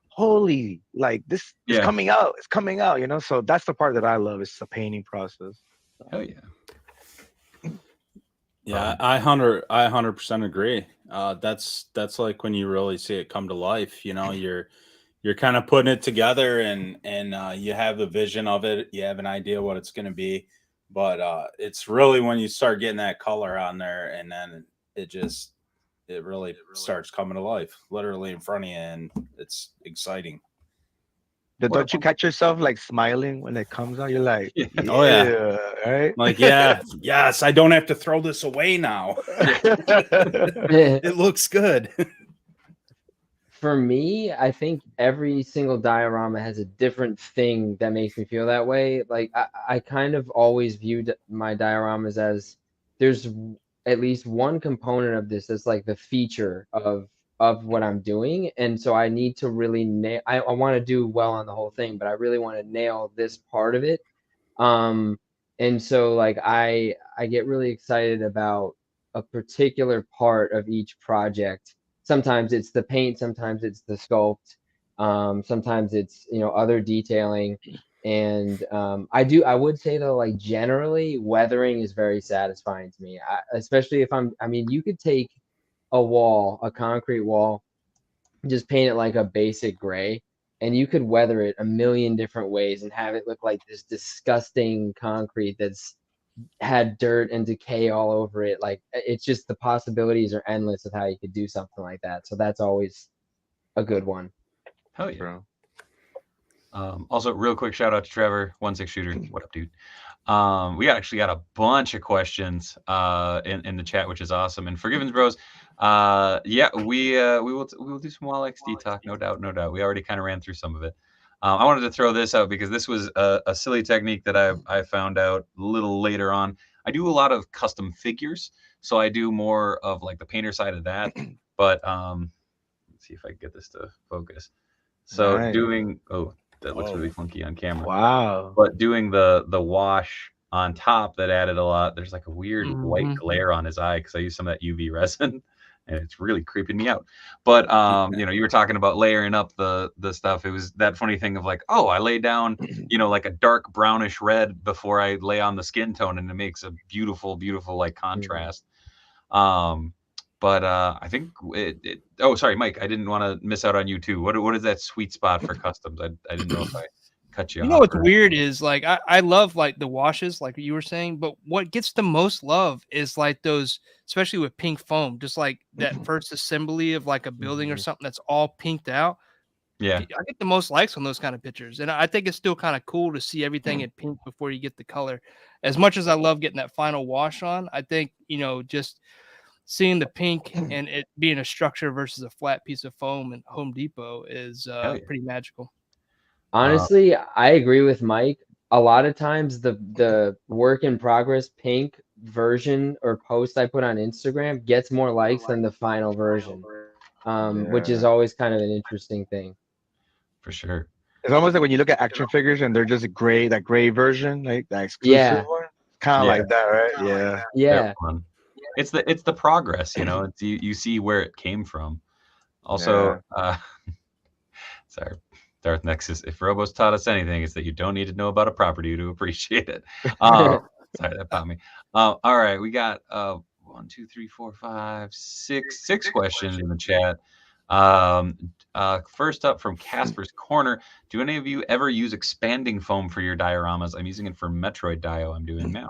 holy, like this is coming out. It's coming out, So that's the part that I love. It's the painting process. Hell yeah. Yeah, I 100% agree. That's like when you really see it come to life. You're kind of putting it together, and you have the vision of it. You have an idea what it's going to be, but it's really when you start getting that color on there, and then it really starts coming to life, literally in front of you, and it's exciting. Don't you catch yourself like smiling when it comes out? You're like, Yeah. yeah, Oh, yeah. right? Like, yeah, yes, I don't have to throw this away now. It looks good. For me, I think every single diorama has a different thing that makes me feel that way. Like I kind of always viewed my dioramas as there's at least one component of this that's like the feature of what I'm doing. And so I need to really nail I want to do well on the whole thing, but I really want to nail this part of it. And so like I get really excited about a particular part of each project. Sometimes it's the paint, sometimes it's the sculpt, sometimes it's other detailing. And I would say though, like generally weathering is very satisfying to me. Especially if I mean, you could take a concrete wall, just paint it like a basic gray, and you could weather it a million different ways and have it look like this disgusting concrete that's had dirt and decay all over it. Like it's just the possibilities are endless of how you could do something like that. So that's always a good one. Hell yeah. Bro. Also, real quick shout out to Trevor, 16 shooter. What up, dude? We actually got a bunch of questions in the chat, which is awesome. And Forgivens Bros, yeah, we will do some Wall XD talk, no doubt, no doubt. We already kind of ran through some of it. I wanted to throw this out because this was a silly technique that I found out a little later on. I do a lot of custom figures, so I do more of like the painter side of that. But let's see if I can get this to focus. So Nice. doing that looks really funky on camera. Wow. But doing the wash on top, that added a lot. There's like a weird white glare on his eye because I use some of that UV resin, and it's really creeping me out. But you were talking about layering up the stuff. It was that funny thing of like, oh, I lay down, like a dark brownish red before I lay on the skin tone, and it makes a beautiful, beautiful like contrast. But I think oh, sorry, Mike, I didn't want to miss out on you too. What is that sweet spot for customs? I didn't know if I cut you off. You know what's weird is like I love like the washes, like you were saying, but what gets the most love is like those, especially with pink foam, just like that first assembly of like a building or something that's all pinked out. Yeah. I get the most likes on those kind of pictures. And I think it's still kind of cool to see everything in pink before you get the color. As much as I love getting that final wash on, I think, just seeing the pink and it being a structure versus a flat piece of foam in Home Depot is pretty magical. Honestly, I agree with Mike. A lot of times the work in progress pink version or post I put on Instagram gets more likes than the final version, which is always kind of an interesting thing. For sure. It's almost like when you look at action figures and they're just gray, that gray version, like that exclusive one. Kind of like that, right? Yeah. Yeah. It's the progress, It's you see where it came from. Also, sorry, Darth Nexus. If Robos taught us anything, it's that you don't need to know about a property to appreciate it. Sorry, that popped me. All right, we got 1, 2, 3, 4, 5, 6 questions in the chat. First up from Casper's Corner. Do any of you ever use expanding foam for your dioramas? I'm using it for Metroid Dio I'm doing now.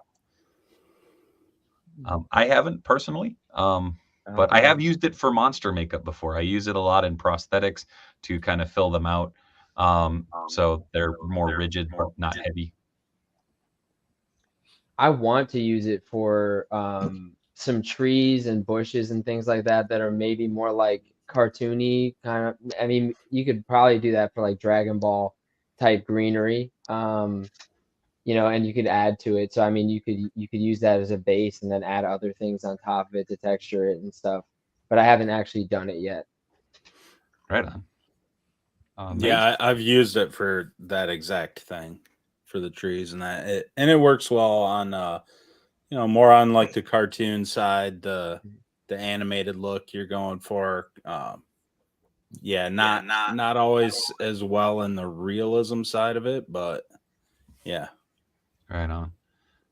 I haven't personally, but I have used it for monster makeup before. I use it a lot in prosthetics to kind of fill them out. So they're more rigid, but not heavy. I want to use it for some trees and bushes and things like that are maybe more like cartoony kind of. I mean, you could probably do that for like Dragon Ball type greenery, and you could add to it. So I mean, you could use that as a base and then add other things on top of it to texture it and stuff. But I haven't actually done it yet. Right on. Yeah, I've used it for that exact thing, for the trees and that, and it works well on more on like the cartoon side, the animated look you're going for. Not always as well in the realism side of it, but yeah. Right on.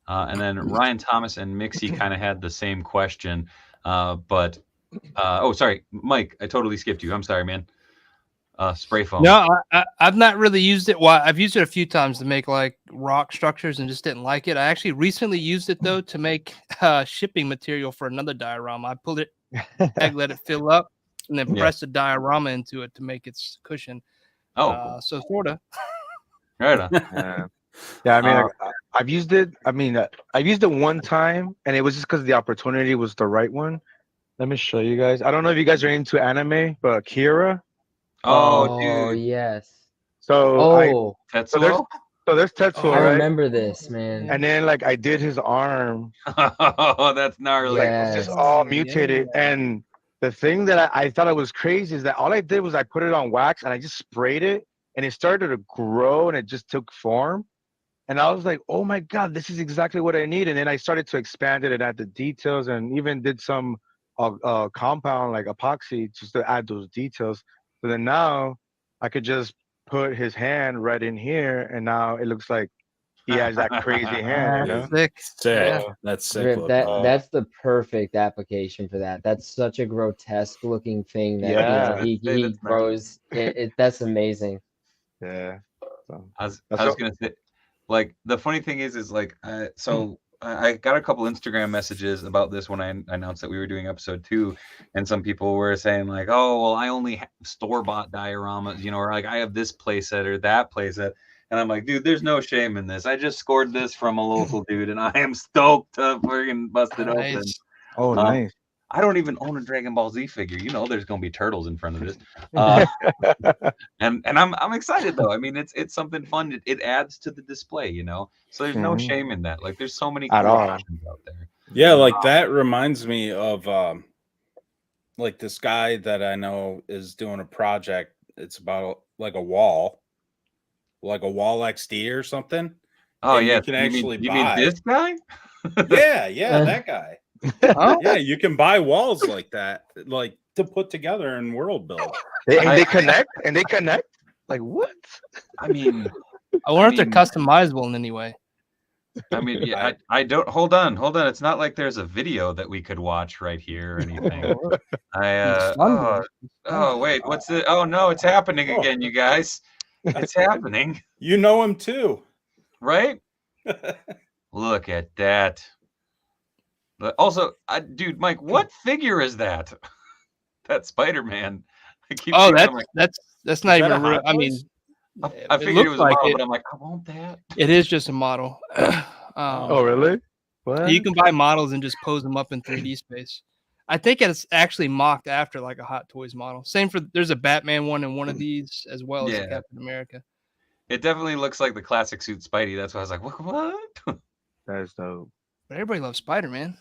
And then Ryan Thomas and Mixie kind of had the same question, but oh, sorry, Mike, I totally skipped you. I'm sorry, man. Spray foam. No, I've not really used it. Well, I've used it a few times to make like rock structures and just didn't like it. I actually recently used it though to make shipping material for another diorama. I pulled it, let it fill up, and then pressed a diorama into it to make its cushion. Oh, So sorta. right on. Yeah, I mean, Uh, like, I've used it. I mean, I've used it one time, and it was just because the opportunity was the right one. Let me show you guys. I don't know if you guys are into anime, but Kira. oh, Oh dude, yes. So Oh, there's Tetsuo. Tetsuo, I right? remember this, man. And then like I did his arm, Oh, that's gnarly. like it's just Yes. all Oh, mutated. yeah. And the thing that I thought it was crazy is that all I did was I put it on wax and I just sprayed it, and it started to grow and it just took form. And I was like, oh my God, this is exactly what I need. And then I started to expand it and add the details and even did some compound like epoxy just to add those details. So then now I could just put his hand right in here and now it looks like he has that crazy hand, you know? Sick. Sick. Yeah. So, That's sick. Rip, looking. that's the perfect application for that. That's such a grotesque looking thing that Yeah. he Say he that's gnarly. grows. That's amazing. yeah. So I was that's what, gonna say, like the funny thing is like so I got a couple Instagram messages about this when I announced that we were doing episode 2, and some people were saying like, oh well, I only have store-bought dioramas, you know, or like I have this playset or that playset, and I'm like, dude, there's no shame in this. I just scored this from a local dude, and I am stoked to freaking bust it open. Nice. oh Um, nice. I don't even own a Dragon Ball Z figure. You know, there's gonna be turtles in front of this. Uh, and I'm excited though. I mean, it's something fun. It adds to the display, you know. So there's no Mhm. shame in that. Like there's so many At cool all. options out there. Yeah, like that reminds me of like this guy that I know is doing a project. It's about like a wall XD or something. Oh And yeah, you can actually you mean buy. this guy? Yeah, that guy. Oh, Yeah, you can buy walls like that, like to put together and world build. They connect and they connect. Like what? I mean, I wonder if they're mean- customizable in any way. yeah, I don't. Hold on. It's not like there's a video that we could watch right here or anything. Oh wait, what's it? Oh no, it's happening Oh. again, you guys. It's happening, You know him too. right? Look at that. But also, dude, Mike, what figure is that? That Spider-Man. I keep Oh, seeing it, I'm like, that's not Is that even a a real. Hot I mean, Toys? I it figured it looks was a like model, it. but I'm like, I want that. It is just a model. Oh really? What? You can buy models and just pose them up in 3D space. I think it's actually mocked after like a Hot Toys model. Same for there's a Batman one in one of these as well as a Yeah. Captain America. It definitely looks like the classic suit Spidey. That's why I was like, what? That's dope. But everybody loves Spider-Man.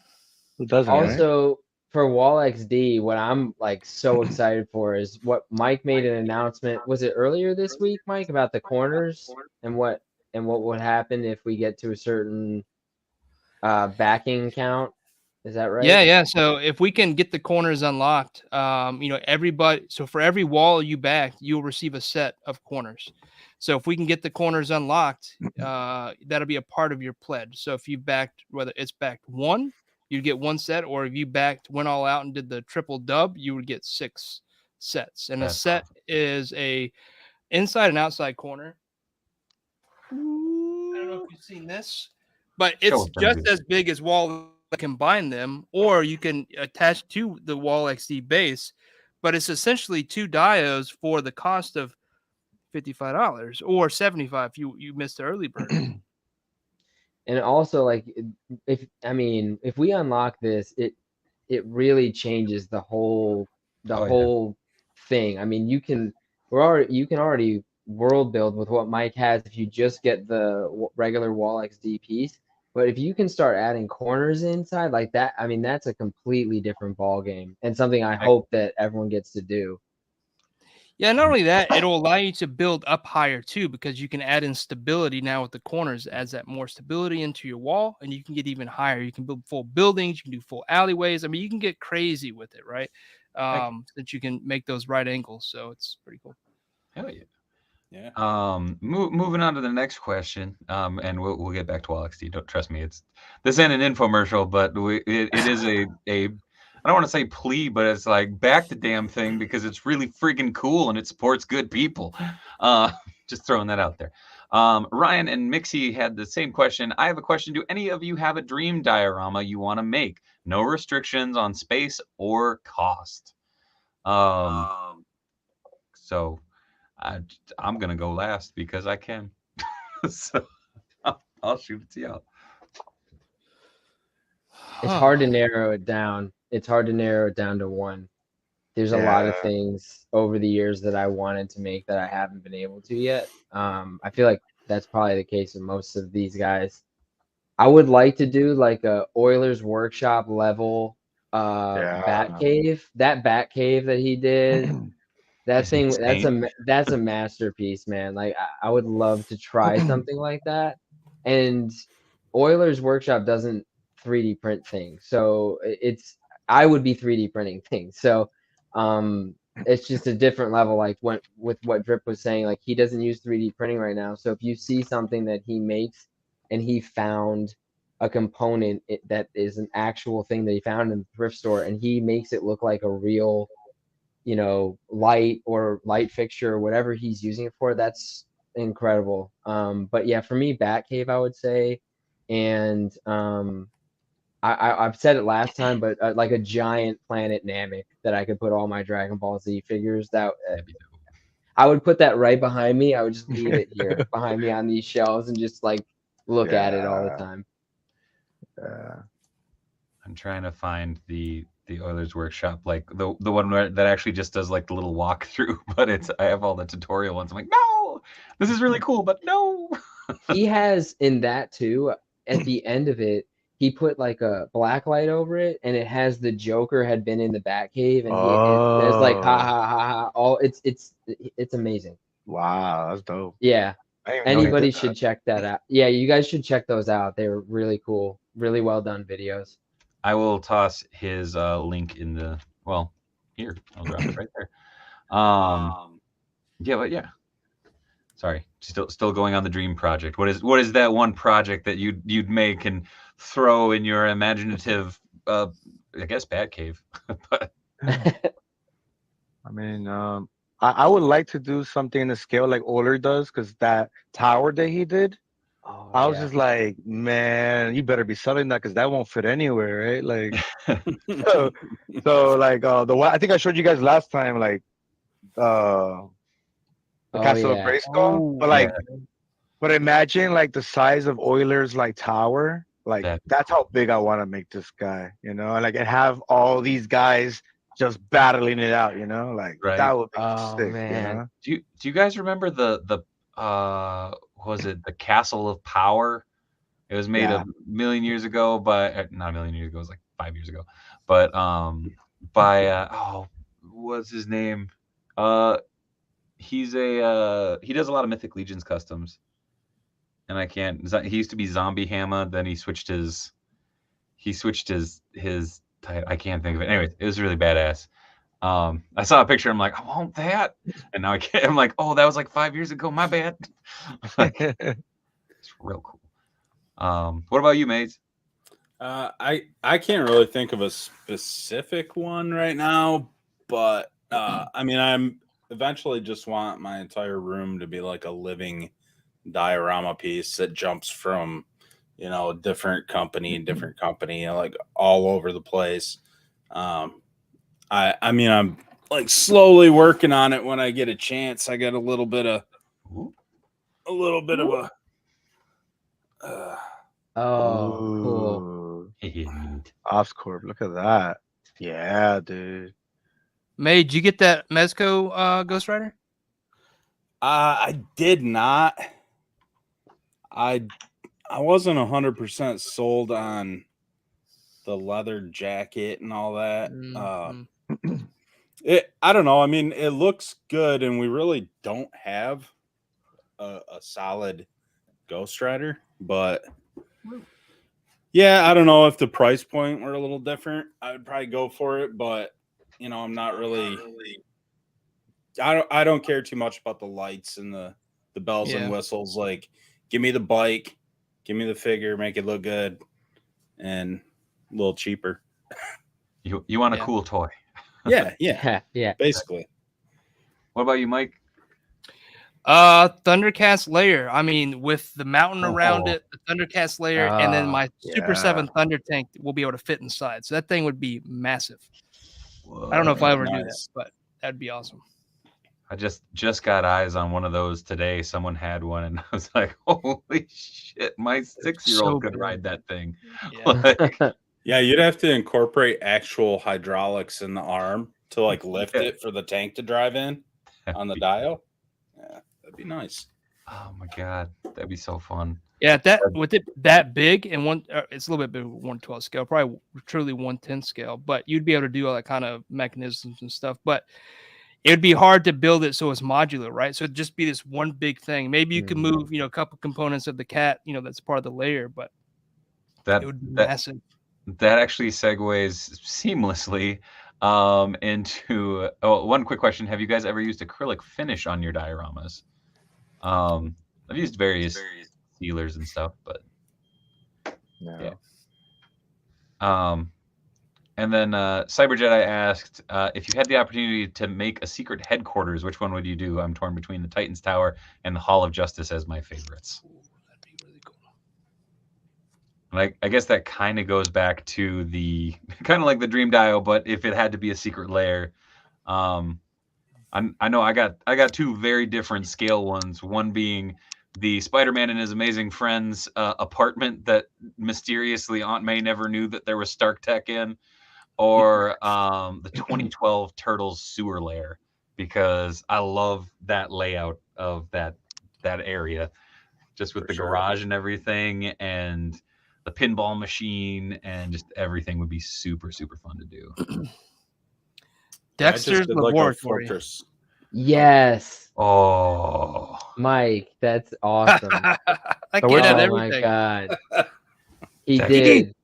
Who doesn't, right? Also, for Wall XD, what I'm like so excited for is what Mike made an announcement. Was it earlier this week, Mike, about the corners and what would happen if we get to a certain backing count? Is that right? Yeah. So if we can get the corners unlocked, everybody. So for every wall you back, you'll receive a set of corners. So if we can get the corners unlocked, that'll be a part of your pledge. So if you backed, whether it's backed 1, you get 1 set, or if you went all out and did the triple dub, you would get 6 sets. And That's a set is a inside and outside corner. I don't know if you've seen this, but Show it's us, just dude. as big as wall. Combine them, or you can attach to the Wall XD base, but it's essentially 2 diodes for the cost of $55 or $75 if you missed the early bird. And also, like, if we unlock this, it really changes the whole thing. I mean, you can already world build with what Mike has if you just get the regular Wall XD piece. But if you can start adding corners inside like that, I mean, that's a completely different ball game and something I hope that everyone gets to do. Yeah, not only that, it'll allow you to build up higher too, because you can add in stability now with the corners. It adds that more stability into your wall, and you can get even higher. You can build full buildings, you can do full alleyways. I mean, you can get crazy with it, right? That you can make those right angles. So it's pretty cool. Hell yeah. Yeah. Moving on to the next question. And we'll get back to Wall XD. Don't trust me. This ain't an infomercial, but it is a I don't want to say plea, but it's like back the damn thing because it's really freaking cool and it supports good people. Just throwing that out there. Ryan and Mixie had the same question. I have a question. Do any of you have a dream diorama you want to make? No restrictions on space or cost. So I'm gonna go last because I can. So I'll shoot it to you. It's hard to narrow it down. It's hard to narrow it down to one. There's a lot of Yeah. things over the years that I wanted to make that I haven't been able to yet. I feel like that's probably the case with most of these guys. I would like to do like a Oilers Workshop level Yeah. bat cave. That bat cave that he did, that It's thing insane. that's a masterpiece, man. Like I would love to try something like that. And Oilers Workshop doesn't 3D print things. So it's I would be 3D printing things. So it's just a different level, like with what Drip was saying, like he doesn't use 3D printing right now. So if you see something that he makes and he found a component that is an actual thing that he found in the thrift store and he makes it look like a real, light or light fixture or whatever he's using it for, that's incredible. But yeah, for me, Batcave, I would say, and I've said it last time, but like a giant planet Namek that I could put all my Dragon Ball Z figures. That That'd be dope. I would put that right behind me. I would just leave it here behind me on these shelves and just like look at it all the time. I'm trying to find the Oilers Workshop, like the one that actually just does like the little walkthrough, but I have all the tutorial ones. I'm like, no, this is really cool, but no. He has in that too. At the end of it, he put like a black light over it, and it has the Joker had been in the Batcave, and there's like ha ha ha ha. All it's amazing. Wow, that's dope. Yeah, I didn't even know he anybody did should that. check that out. Yeah, you guys should check those out. They were really cool, really well done videos. I will toss his link in the here. I'll drop it right there. Yeah, but yeah. Sorry, still going on the dream project. What is that one project that you'd make and throw in your imaginative I guess Batcave? But I mean, I would like to do something in the scale like Oler does, because that tower that he did, Oh, I was yeah. just like, man, you better be selling that because that won't fit anywhere, right? Like, so like the one I think I showed you guys last time, like the Castle of Yeah. Grayskull, but yeah, like, but imagine like the size of Euler's like tower. Like that'd be that's how big I want to make this guy, and like and have all these guys just battling it out, like right. that would be Oh sick, man. Do you guys remember the was it the Castle of Power? It was made Yeah. a million years ago, but not a million years ago. It was like 5 years ago. But by what's his name? He does a lot of Mythic Legions customs, and I can't. He used to be Zombie Hammer, then he switched his title. I can't think of it. Anyways, it was really badass. I saw a picture. I'm like, I want that, and now I can't. I'm like, oh, that was like 5 years ago. My bad. Like, it's real cool. What about you, Maze? I can't really think of a specific one right now, but I mean, I'm eventually just want my entire room to be like a living diorama piece that jumps from, different company, like all over the place. I mean, I'm like slowly working on it when I get a chance. I got a little bit of a. Oh, cool. Ooh, Neat. Oscorp, look at that. Yeah, dude. May, did you get that Mezco Ghost Rider? I did not. I wasn't 100% sold on the leather jacket and all that. I don't know. I mean, it looks good, and we really don't have a solid Ghost Rider, but yeah, I don't know if the price point were a little different. I would probably go for it, but I'm not really. I don't care too much about the lights and the bells and whistles. Like, give me the bike, give me the figure, make it look good, and a little cheaper. You want a cool toy? Yeah, basically. What about you, Mike? Thundercast Lair. I mean, with the mountain around it, the Thundercast Lair, and then my Super 7 Thunder Tank will be able to fit inside. So that thing would be massive. I don't know if I ever do that, but that'd be awesome. I just got eyes on one of those today. Someone had one, and I was like, "Holy shit! My 6-year-old so could big. ride that thing." Yeah. Like, Yeah, you'd have to incorporate actual hydraulics in the arm to like lift Yeah. it for the tank to drive in on the dial. Yeah, that'd be nice. oh my god, that'd be so fun. Yeah, that with it that big and it's a little bit bigger, 1/12 scale, probably truly 1/10 scale, but you'd be able to do all that kind of mechanisms and stuff. But it would be hard to build it so it's modular, right? So it'd just be this one big thing. Maybe you could move, a couple components of the cat, that's part of the layer, but That it would be that massive. that actually segues seamlessly into one quick question. Have you guys ever used acrylic finish on your dioramas? I've used various sealers and stuff, but No. yeah. And then Cyber Jedi asked if you had the opportunity to make a secret headquarters, which one would you do? I'm torn between the Titans Tower and the Hall of Justice as my favorites. That'd be really cool. And I guess that kind of goes back to the kind of like the Dream Dio, but if it had to be a secret lair, I know I got two very different scale ones. One being the Spider-Man and his amazing friends apartment that mysteriously Aunt May never knew that there was Stark Tech in, or the 2012 Turtles sewer lair, because I love that layout of that area, just with For the sure. garage and everything, and the pinball machine, and just everything would be super fun to do. I just Dexter's did like a Laboratory. fortress. Yes, Oh, Mike, that's awesome. I So can't which have Oh my everything. god, he Dexter. did.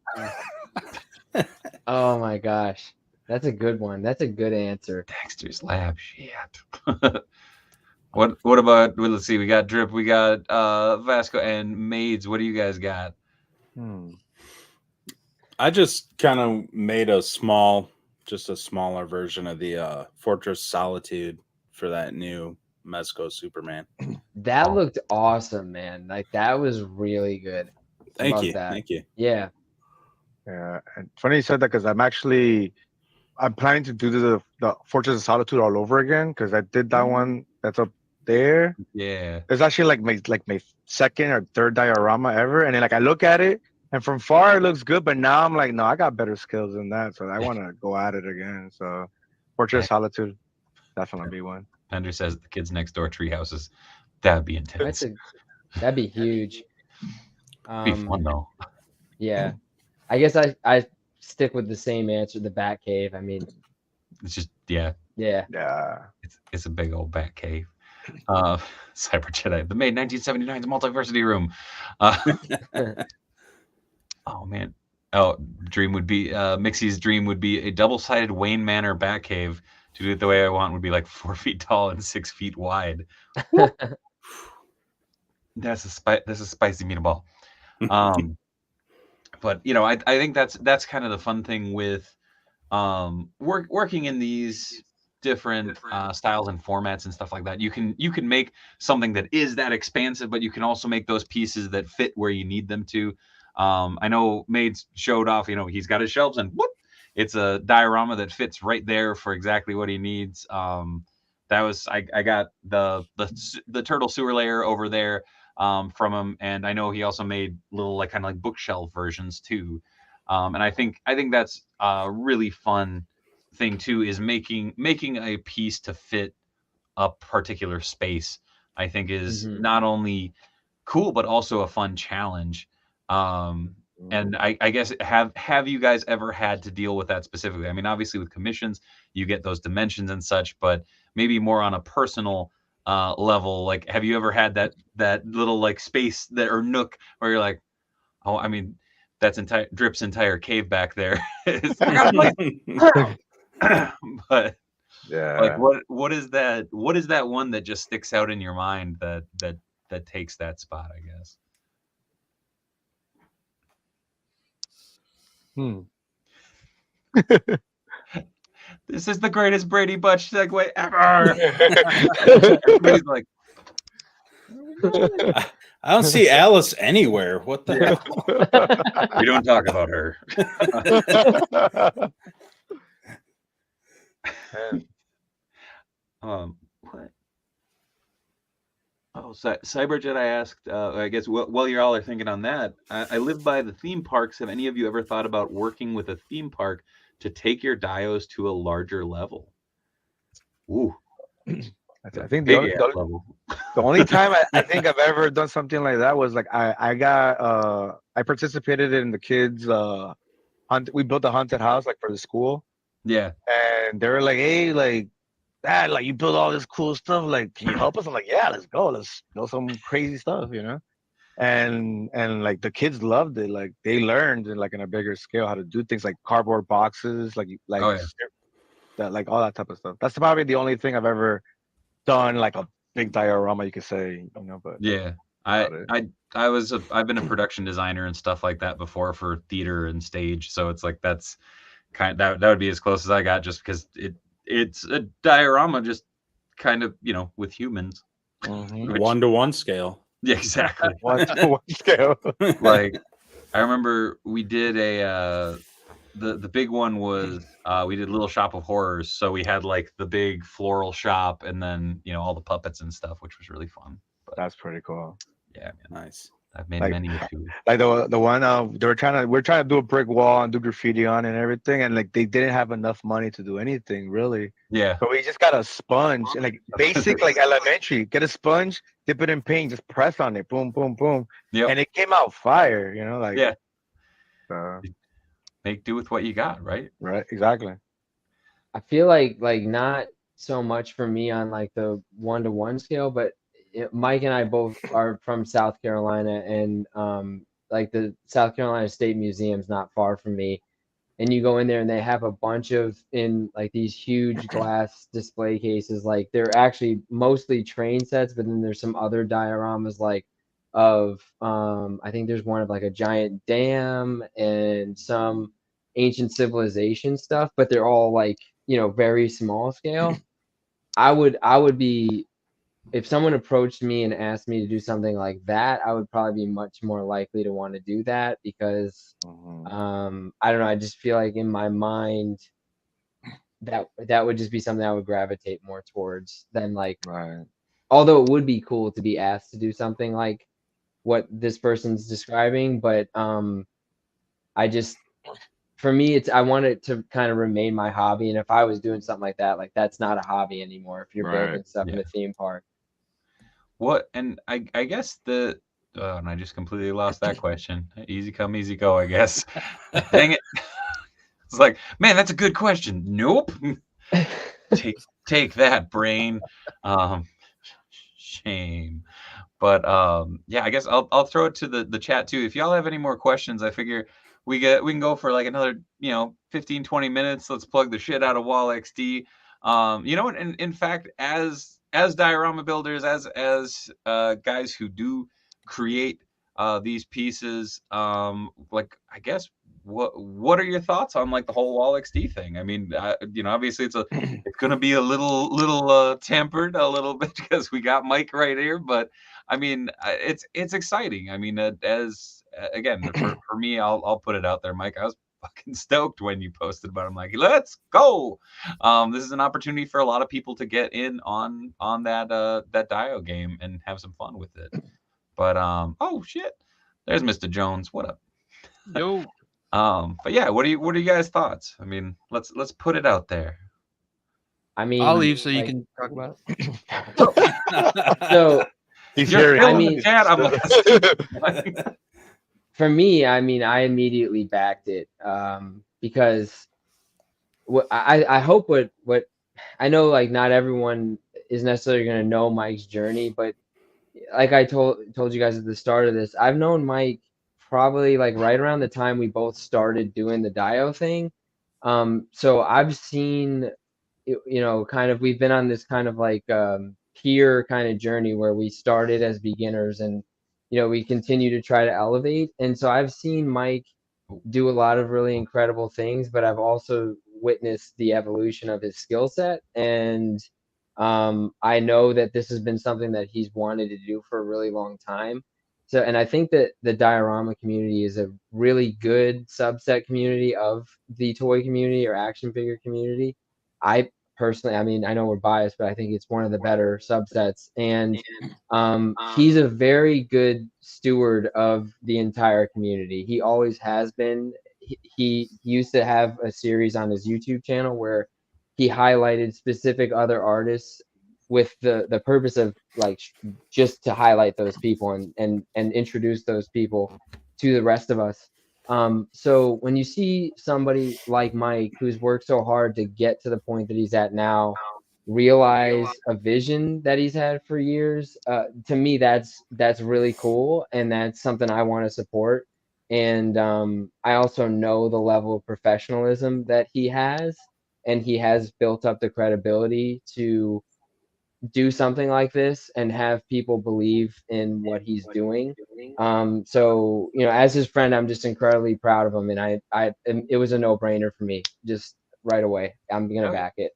Oh my gosh, that's a good one. That's a good answer. Dexter's Lab, shit. What about? Well, let's see. We got Drip, we got Vasco, and Maids. What do you guys got? I just kind of made a smaller version of the Fortress Solitude for that new Mezco Superman. That Oh. looked awesome, man. Like that was really good. Thank Love you. that. Thank you. Yeah. Yeah, and funny you said that because I'm planning to do the Fortress of Solitude all over again because I did that one that's up there. Yeah. It's actually like my second or third diorama ever, and then like I look at it, and from far it looks good, but now I'm like, no, I got better skills than that, so I want to go at it again. So Fortress of Solitude, definitely be one. Pender says the kids next door tree houses. That'd be intense. That'd be huge. Be fun though. Yeah. I guess I stick with the same answer, the Bat Cave. I mean, It's just yeah. yeah. It's a big old bat cave. Cyber Jedi, the May 1979's multiversity room. Oh man. Oh, dream would be Mixie's dream would be a double-sided Wayne Manor bat cave. To do it the way I want would be like 4 feet tall and 6 feet wide. That's a spicy meatball. But I think that's kind of the fun thing with working in these different styles and formats and stuff like that. You can make something that is that expansive, but you can also make those pieces that fit where you need them to. I know Maids showed off, he's got his shelves and whoop, it's a diorama that fits right there for exactly what he needs. That was I got the turtle sewer layer over there from him, and I know he also made little kind of like bookshelf versions too. And I think that's a really fun thing too, is making a piece to fit a particular space. I think is not only cool but also a fun challenge. And I guess have you guys ever had to deal with that specifically? I mean, obviously with commissions you get those dimensions and such, but maybe more on a personal level. Like, have you ever had that little space or nook where you're like, oh, I mean, that's Drip's entire cave back there. But Yeah. like, what is that one that just sticks out in your mind that takes that spot, I guess? This is the greatest Brady Bunch segue ever. Everybody's like, I don't see Alice anywhere. What the hell? we don't talk about her. What? Oh, Cyberjet, I asked, I guess while you all are thinking on that, I live by the theme parks. Have any of you ever thought about working with a theme park to take your dios to a larger level? Ooh, I think big ass level. the only time I think I've ever done something like that was like I participated in the kids we built a haunted house like for the school, Yeah. and they were like, hey, like, Dad, like you build all this cool stuff, like can you help us? I'm like, yeah, let's go, let's build some crazy stuff, you know. And like the kids loved it, like they learned like in a bigger scale how to do things like cardboard boxes, like Oh yeah. that, like all that type of stuff. That's probably the only thing I've ever done, like a big diorama, you could say, you know. But Yeah. about it. I've been a production designer and stuff like that before for theater and stage, so it's like that's that would be as close as I got, just because it's a diorama, just kind of, you know, with humans. Mhm. Which- 1-to-1 scale. Yeah, exactly. One to one scale. Like I remember we did the big one was we did Little Shop of Horrors, so we had like the big floral shop and then, you know, all the puppets and stuff, which was really fun. But That's pretty cool. yeah, man, Nice. I've made Like- many a two. Like the one we're trying to do a brick wall and do graffiti on and everything, and like they didn't have enough money to do anything really. Yeah. So we just got a sponge and like basic like elementary. Get a sponge, dip it in paint, just press on it, boom, boom, boom, Yep. and it came out fire. You know, like Yeah. uh, Make do with what you got, right? right, exactly. I feel like not so much for me on like the 1-to-1 scale, but Mike and I both are from South Carolina, and like the South Carolina State Museum's not far from me. And you go in there and they have a bunch of in like these huge glass display cases. Like they're actually mostly train sets, but then there's some other dioramas like of I think there's one of like a giant dam and some ancient civilization stuff, but they're all like, you know, very small scale. I would be, if someone approached me and asked me to do something like that, I would probably be much more likely to want to do that because I don't know, I just feel like in my mind that would just be something I would gravitate more towards than like, Right. although it would be cool to be asked to do something like what this person's describing, but I just, for me, it's, I want it to kind of remain my hobby. And if I was doing something like that, like that's not a hobby anymore. If you're Right. building stuff in Yeah. a theme park. What, and I guess and I just completely lost that question. Easy come, easy go, I guess. Dang it. It's like, man, that's a good question. Nope. Take that, brain. Shame. But yeah, I guess I'll throw it to the chat too. If y'all have any more questions, I figure we can go for like another, 15-20 minutes. Let's plug the shit out of Wall XD. You know what? In fact, as diorama builders, as guys who do create these pieces, like, I guess, what are your thoughts on like the whole Wall XD thing? I mean, obviously it's gonna be a little tempered a little bit because we got Mike right here, but I mean, it's exciting. I mean, again, for me, I'll put it out there, Mike. I was fucking stoked when you posted about it. I'm like, let's go. This is an opportunity for a lot of people to get in on that Dio game and have some fun with it. But oh shit, there's Mr. Jones. What up? Yo. But yeah, what are you guys' thoughts? I mean, let's put it out there. I mean, I'll leave so you like, can talk about it. So He's You're hearing. I filling mean- the chat. I'm like, for me, I mean, I immediately backed it because what I hope what I know, like not everyone is necessarily going to know Mike's journey, but like I told you guys at the start of this, I've known Mike probably like right around the time we both started doing the Dio thing. So I've seen, kind of, we've been on this kind of like peer kind of journey where we started as beginners and, we continue to try to elevate. And so I've seen Mike do a lot of really incredible things, but I've also witnessed the evolution of his skill set. And I know that this has been something that he's wanted to do for a really long time. So, and I think that the diorama community is a really good subset community of the toy community or action figure community. personally, I mean, I know we're biased, but I think it's one of the better subsets. And he's a very good steward of the entire community. He always has been. He used to have a series on his YouTube channel where he highlighted specific other artists with the purpose of like just to highlight those people and introduce those people to the rest of us. So when you see somebody like Mike, who's worked so hard to get to the point that he's at now, realize a vision that he's had for years, to me, that's really cool, and that's something I want to support. And I also know the level of professionalism that he has, and he has built up the credibility to do something like this and have people believe in what he's doing. So as his friend, I'm just incredibly proud of him, and it was a no-brainer for me, just right away. I'm gonna back it.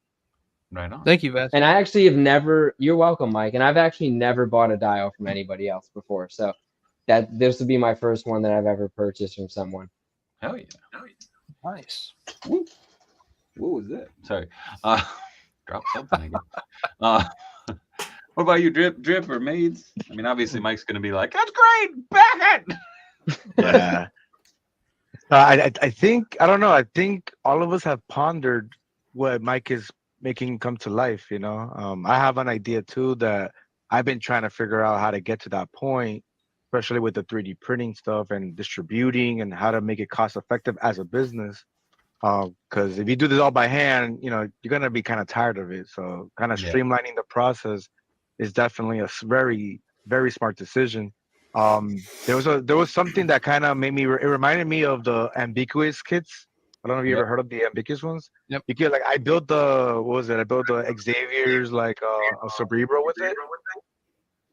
Right on. Thank you, Vess. And I actually have never. You're welcome, Mike. And I've actually never bought a dio from anybody else before, so this would be my first one that I've ever purchased from someone. Hell yeah. Nice. Woo. What was that? Sorry. Drop something again. What about you, Drip or Maids? I mean, obviously Mike's gonna be like, that's great, back it. Yeah. I think, I don't know, I think all of us have pondered what Mike is making come to life, I have an idea too that I've been trying to figure out how to get to that point, especially with the 3D printing stuff and distributing and how to make it cost effective as a business. Because if you do this all by hand, you're gonna be kind of tired of it. So kind of streamlining the process is definitely a very, very smart decision. There was something that kind of made me. It reminded me of the ambiguous kits. I don't know if you ever heard of the ambiguous ones. Yep. You get I built I built the Xavier's a Cerebro with it,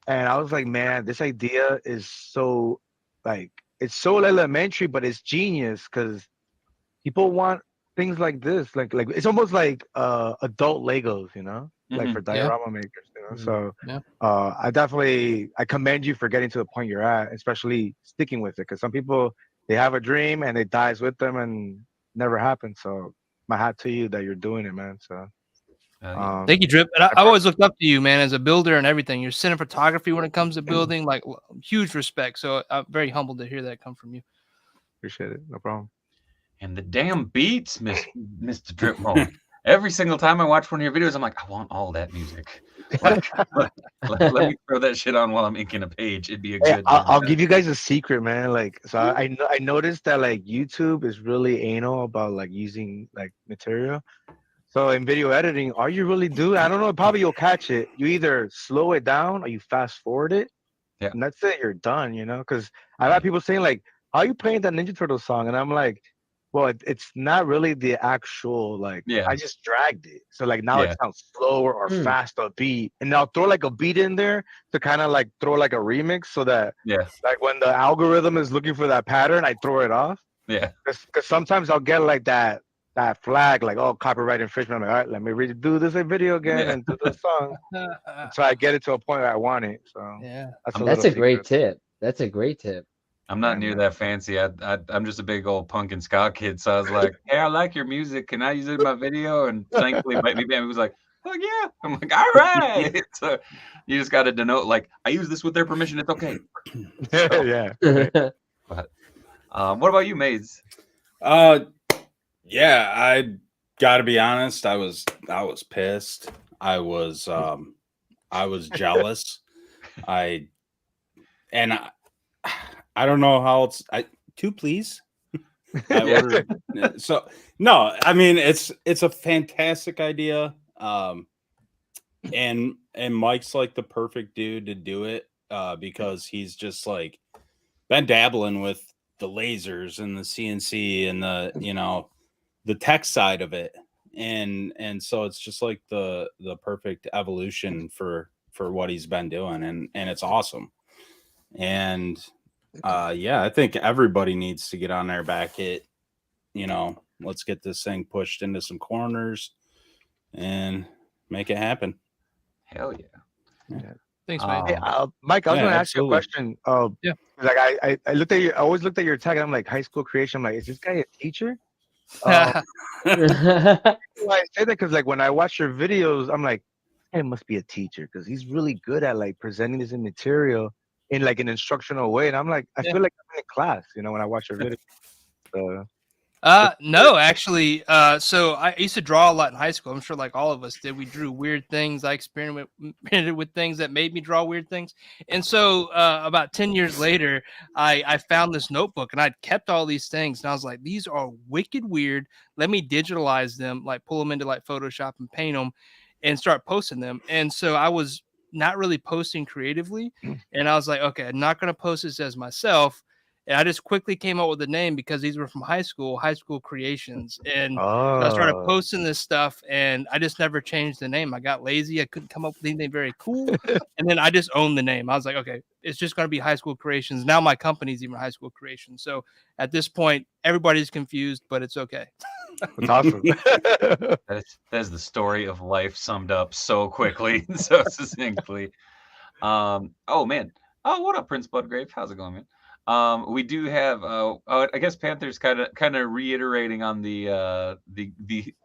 and I was like, man, this idea is so it's so elementary, but it's genius because people want things like this. Like it's almost like adult Legos, like for diorama makers, So I commend you for getting to the point you're at, especially sticking with it. Because some people, they have a dream and it dies with them and never happens. So my hat to you that you're doing it, man. So thank you, Drip. And I've always looked up to you, man, as a builder and everything. Your cinematography when it comes to building, like huge respect. So I'm very humbled to hear that come from you. Appreciate it. No problem. And the damn beats, Mr. Drip Mode. Every single time I watch one of your videos, I'm like, I want all that music. Let me throw that shit on while I'm inking a page. It'd be a good. I'll give you guys a secret, man. I noticed that YouTube is really anal about using material. So in video editing, all you really do, I don't know, probably you'll catch it. You either slow it down or you fast forward it. Yeah. And that's it. You're done. Because I got people saying how are you playing that Ninja Turtle song? And I'm like, well, it's not really the actual, I just dragged it. So, now it sounds slower or faster beat. And I'll throw, a beat in there to kind of, throw, a remix so that, when the algorithm is looking for that pattern, I throw it off. Yeah. Because sometimes I'll get, that flag, copyright infringement. I'm like, all right, let me redo this video again and do the song. So I get it to a point where I want it. So, that's a great tip. That's a great tip. I'm not near that fancy. I'm just a big old punk and ska kid. So I was like, hey, I like your music. Can I use it in my video? And thankfully, Bite Me Bambi was like, oh, yeah. I'm like, all right. So you just got to denote, I use this with their permission. It's okay. So, yeah. But what about you, Maids? Yeah, I got to be honest. I was pissed. I was jealous. I don't know how else. Two, please. I ordered. So no, I mean it's a fantastic idea. And Mike's the perfect dude to do it because he's just been dabbling with the lasers and the CNC and the tech side of it, and so it's just the perfect evolution for what he's been doing, and it's awesome. And I think everybody needs to get on their back hit. Let's get this thing pushed into some corners and make it happen. Hell yeah. Thanks, man. Hey, Mike, I was going to ask you a question. I looked at I always looked at your tag. And I'm like, high school creation. I'm like, is this guy a teacher? Why I say that because like when I watch your videos, I'm like, it must be a teacher because he's really good at like presenting this material in like an instructional way, and I'm like, I feel like I'm in class, you know, when I watch your video. So, No, actually. So I used to draw a lot in high school. I'm sure, like all of us did. We drew weird things. I experimented with things that made me draw weird things. And so, about 10 years later, I found this notebook, and I'd kept all these things, and I was like, these are wicked weird. Let me digitalize them, like pull them into like Photoshop and paint them, and start posting them. And so I was not really posting creatively, and I was like, okay, I'm not going to post this as myself. And I just quickly came up with the name because these were from high school creations. And so I started posting this stuff, and I just never changed the name. I got lazy. I couldn't come up with anything very cool. And then I just owned the name. I was like, okay, it's just going to be High School Creations. Now my company's even High School Creations. So at this point, everybody's confused, but it's okay. it's awesome. That's the story of life summed up so quickly and so succinctly. Oh man. Oh, what up, Prince Bloodgrave? How's it going, man? We do have I guess Panther's kind of reiterating on the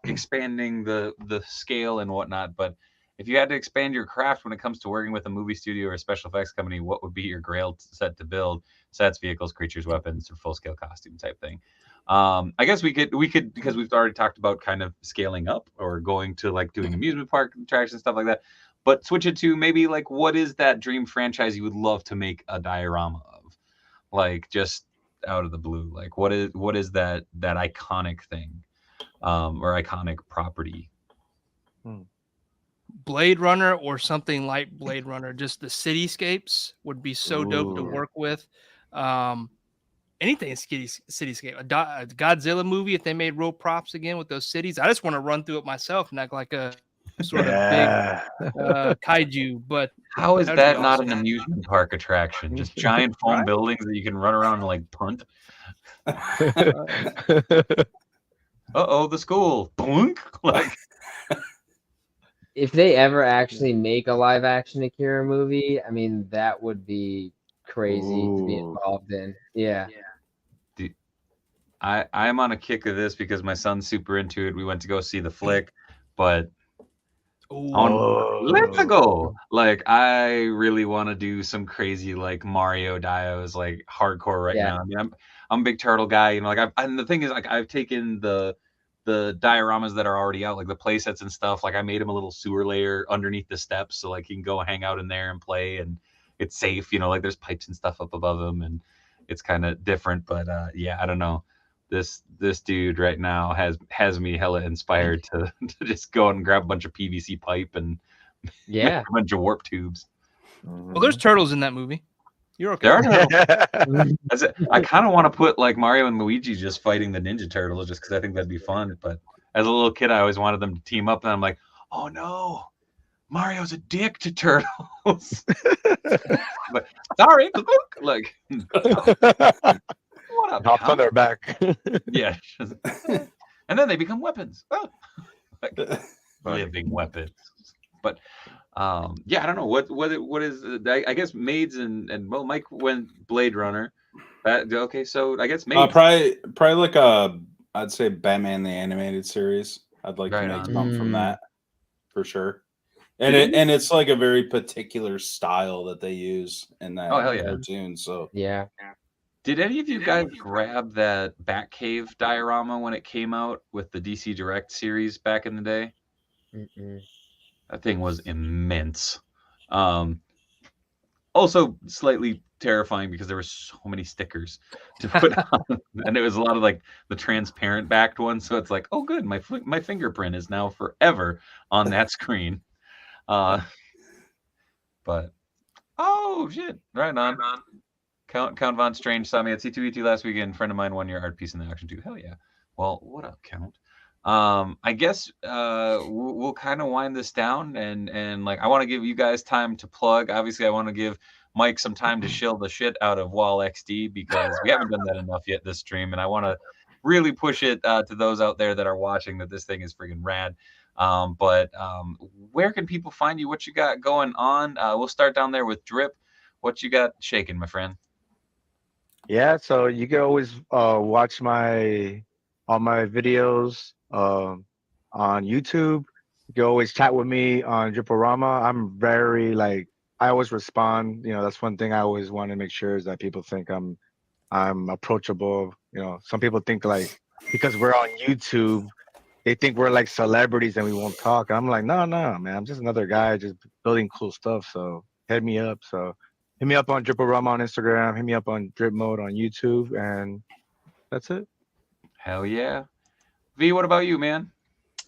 expanding the scale and whatnot. But if you had to expand your craft when it comes to working with a movie studio or a special effects company, what would be your grail set to build? Sets, vehicles, creatures, weapons, or full scale costume type thing. I guess we could because we've already talked about kind of scaling up or going to like doing amusement park attractions, stuff like that. But switch it to maybe like what is that dream franchise you would love to make a diorama of? Like just out of the blue, like what is that iconic thing or iconic property? Blade Runner or something like Blade Runner. Just the cityscapes would be so dope to work with. Anything cityscape. A Godzilla movie, if they made real props again with those cities, I just want to run through it myself and act like a sort of big kaiju. But how is that not awesome. an amusement park attraction? Just giant foam buildings that you can run around and like punt. The school. Boink. Like if they ever actually make a live action Akira movie, I mean that would be crazy to be involved in. Yeah. I'm on a kick of this because my son's super into it. We went to go see the flick, but let's go. Like I really want to do some crazy like Mario dios, like hardcore right now. I mean, I'm a big turtle guy, you know. Like and the thing is, like I've taken the dioramas that are already out, like the play sets and stuff. Like I made him a little sewer layer underneath the steps, so like he can go hang out in there and play, and it's safe, you know. Like there's pipes and stuff up above him, and it's kind of different. But yeah, I don't know. This dude right now has me hella inspired to just go and grab a bunch of PVC pipe and a bunch of warp tubes. Well, there's turtles in that movie. You're okay. There are turtles. I kind of want to put like Mario and Luigi just fighting the Ninja Turtles just because I think that'd be fun. But as a little kid, I always wanted them to team up, and I'm like, oh no, Mario's a dick to turtles. But sorry, like. What up? Hop on their back. Yeah. And then they become weapons. Oh. Like, living weapons. But yeah, I don't know what is I guess Maids and well, Mike went Blade Runner. Okay, so I guess Maids. Probably like I'd say Batman the Animated Series. I'd like to make something from that for sure. And it's like a very particular style that they use in that cartoon. So yeah. Did any of you guys grab that Batcave diorama when it came out with the DC Direct series back in the day? That thing was immense. Also slightly terrifying because there were so many stickers to put on, and it was a lot of like the transparent backed ones. So it's like, oh, good, my fingerprint is now forever on that screen. But oh shit, right on. Count Von Strange saw me at C2E2 last weekend. Friend of mine won your art piece in the auction too. Hell yeah. Well, what up, Count? I guess we'll kind of wind this down, and like I want to give you guys time to plug. Obviously, I want to give Mike some time to shill the shit out of Wall XD because we haven't done that enough yet this stream, and I want to really push it to those out there that are watching that this thing is freaking rad. But where can people find you? What you got going on? We'll start down there with Drip. What you got shaking, my friend? Yeah, so you can always watch my all my videos on YouTube. You can always chat with me on DRIPORAMA. I'm very like I always respond. You know, that's one thing I always want to make sure is that people think I'm approachable. You know, some people think like because we're on YouTube, they think we're like celebrities and we won't talk. I'm like, no, no, man. I'm just another guy just building cool stuff. So hit me up. So hit me up on DRIPORAMA on Instagram. Hit me up on Drip Mode on YouTube, and that's it. Hell yeah. V, what about you, man?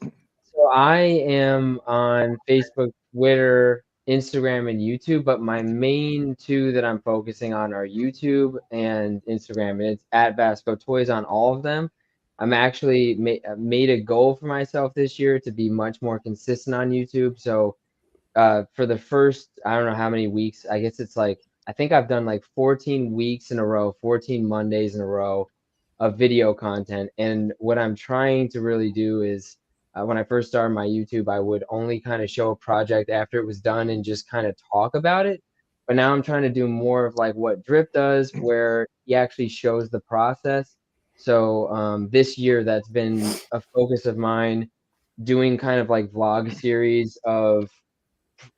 So I am on Facebook, Twitter, Instagram, and YouTube, but my main two that I'm focusing on are YouTube and Instagram, and it's at Vasco Toys on all of them. I'm actually made a goal for myself this year to be much more consistent on YouTube. So for the first, I don't know how many weeks, I guess it's like, I think I've done like 14 weeks in a row, 14 Mondays in a row of video content. And what I'm trying to really do is when I first started my YouTube, I would only kind of show a project after it was done and just kind of talk about it. But now I'm trying to do more of like what Drip does, where he actually shows the process. So this year, that's been a focus of mine, doing kind of like vlog series of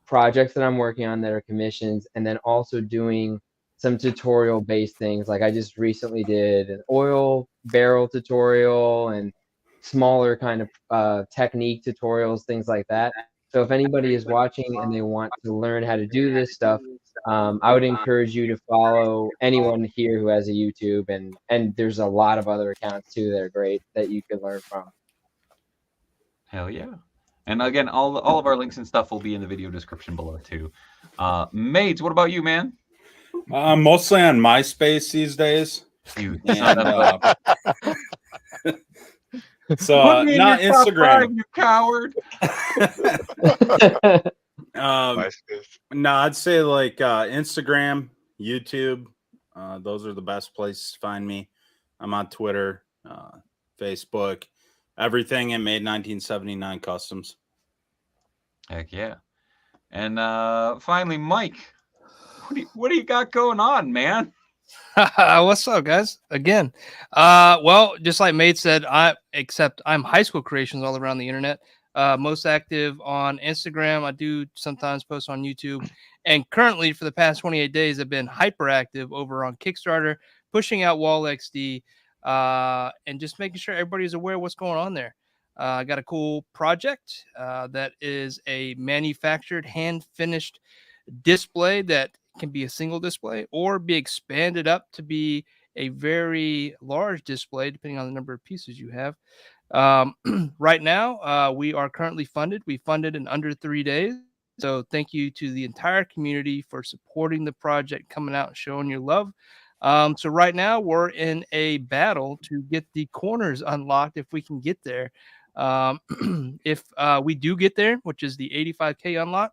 projects that I'm working on that are commissions, and then also doing some tutorial based things. Like I just recently did an oil barrel tutorial and smaller kind of technique tutorials, things like that. So if anybody is watching and they want to learn how to do this stuff, I would encourage you to follow anyone here who has a YouTube, and there's a lot of other accounts too that are great that you can learn from. Hell yeah. And again, all of our links and stuff will be in the video description below too. Mates, what about you, man? Mostly on MySpace these days. You And, son of a... so Put me in not your top Instagram. 5, you coward. No, I'd say like Instagram, YouTube. Those are the best places to find me. I'm on Twitter, Facebook, everything in Made 1979 Customs. Heck yeah. And finally, Mike, what do you got going on, man? What's up, guys? Again, well, just like Mate said, I'm High School Creations all around the internet. Most active on Instagram. I do sometimes post on YouTube, and currently for the past 28 days, I've been hyperactive over on Kickstarter, pushing out Wall XD, and just making sure everybody's aware of what's going on there. I got a cool project that is a manufactured, hand finished display that can be a single display or be expanded up to be a very large display, depending on the number of pieces you have. Right now, we are currently funded. We funded in under 3 days. So thank you to the entire community for supporting the project, coming out and showing your love. So right now we're in a battle to get the corners unlocked if we can get there. If we do get there, which is the 85K unlock,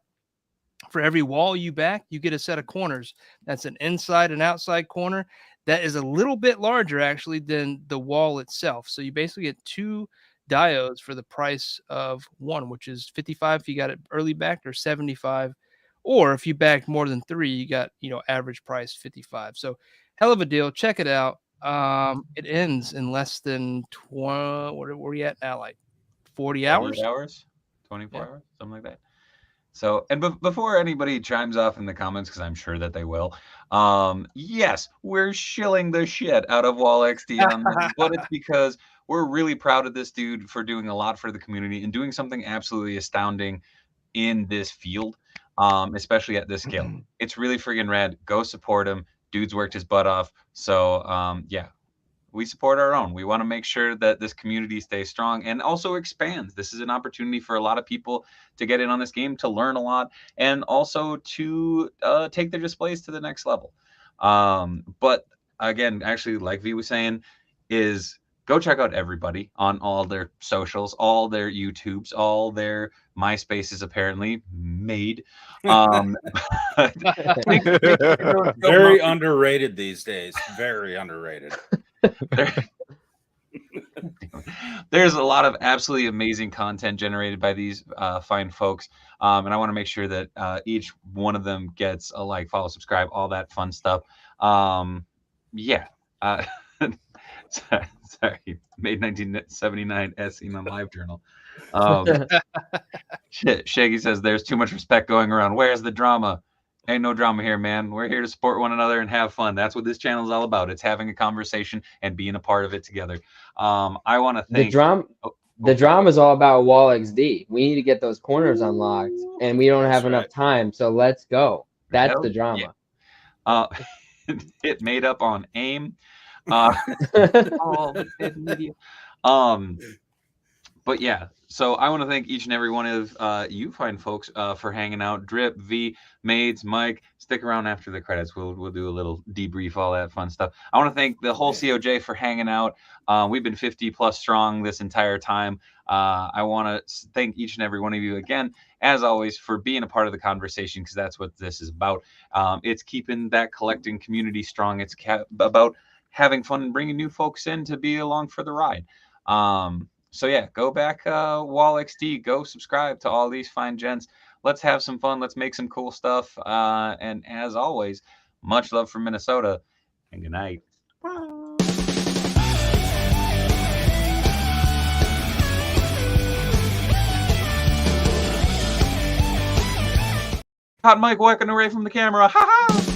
for every wall you back, you get a set of corners. That's an inside and outside corner. That is a little bit larger actually than the wall itself. So you basically get 2 diodes for the price of one, which is 55 if you got it early backed, or 75. Or if you backed more than 3, you got, average price 55. So hell of a deal. Check it out. It ends in less than 20. Where are we at now? Like 40 hours? 24 hours, something like that. So, and before anybody chimes off in the comments, because I'm sure that they will, yes, we're shilling the shit out of Wall XD on this, but it's because we're really proud of this dude for doing a lot for the community and doing something absolutely astounding in this field, especially at this scale. It's really friggin' rad. Go support him. Dude's worked his butt off. So, yeah. We support our own. We want to make sure that this community stays strong and also expands. This is an opportunity for a lot of people to get in on this game, to learn a lot, and also to take their displays to the next level. But again, actually, like V was saying, is go check out everybody on all their socials, all their YouTubes, all their MySpaces apparently made. Very underrated these days. Very underrated. There's a lot of absolutely amazing content generated by these fine folks, and I want to make sure that each one of them gets a like, follow, subscribe, all that fun stuff. Yeah, Sorry, made 1979 as seen on LiveJournal. Shaggy says there's too much respect going around. Where's the drama? Ain't no drama here, man. We're here to support one another and have fun. That's what this channel is all about. It's having a conversation and being a part of it together. I want to thank the drama is all about Wall XD. We need to get those corners unlocked, and we don't have enough time. So let's go. That's the drama. Yeah. It made up on AIM. But yeah, so I want to thank each and every one of you fine folks for hanging out. Drip, V, Maids, Mike, stick around after the credits. We'll do a little debrief, all that fun stuff. I want to thank the whole COJ for hanging out. We've been 50 plus strong this entire time. I want to thank each and every one of you again, as always, for being a part of the conversation, because that's what this is about. It's keeping that collecting community strong. It's about having fun and bringing new folks in to be along for the ride. So yeah, go back Wall XD, go subscribe to all these fine gents. Let's have some fun. Let's make some cool stuff. And as always, much love from Minnesota, and good night. Hot Mike walking away from the camera. Ha ha!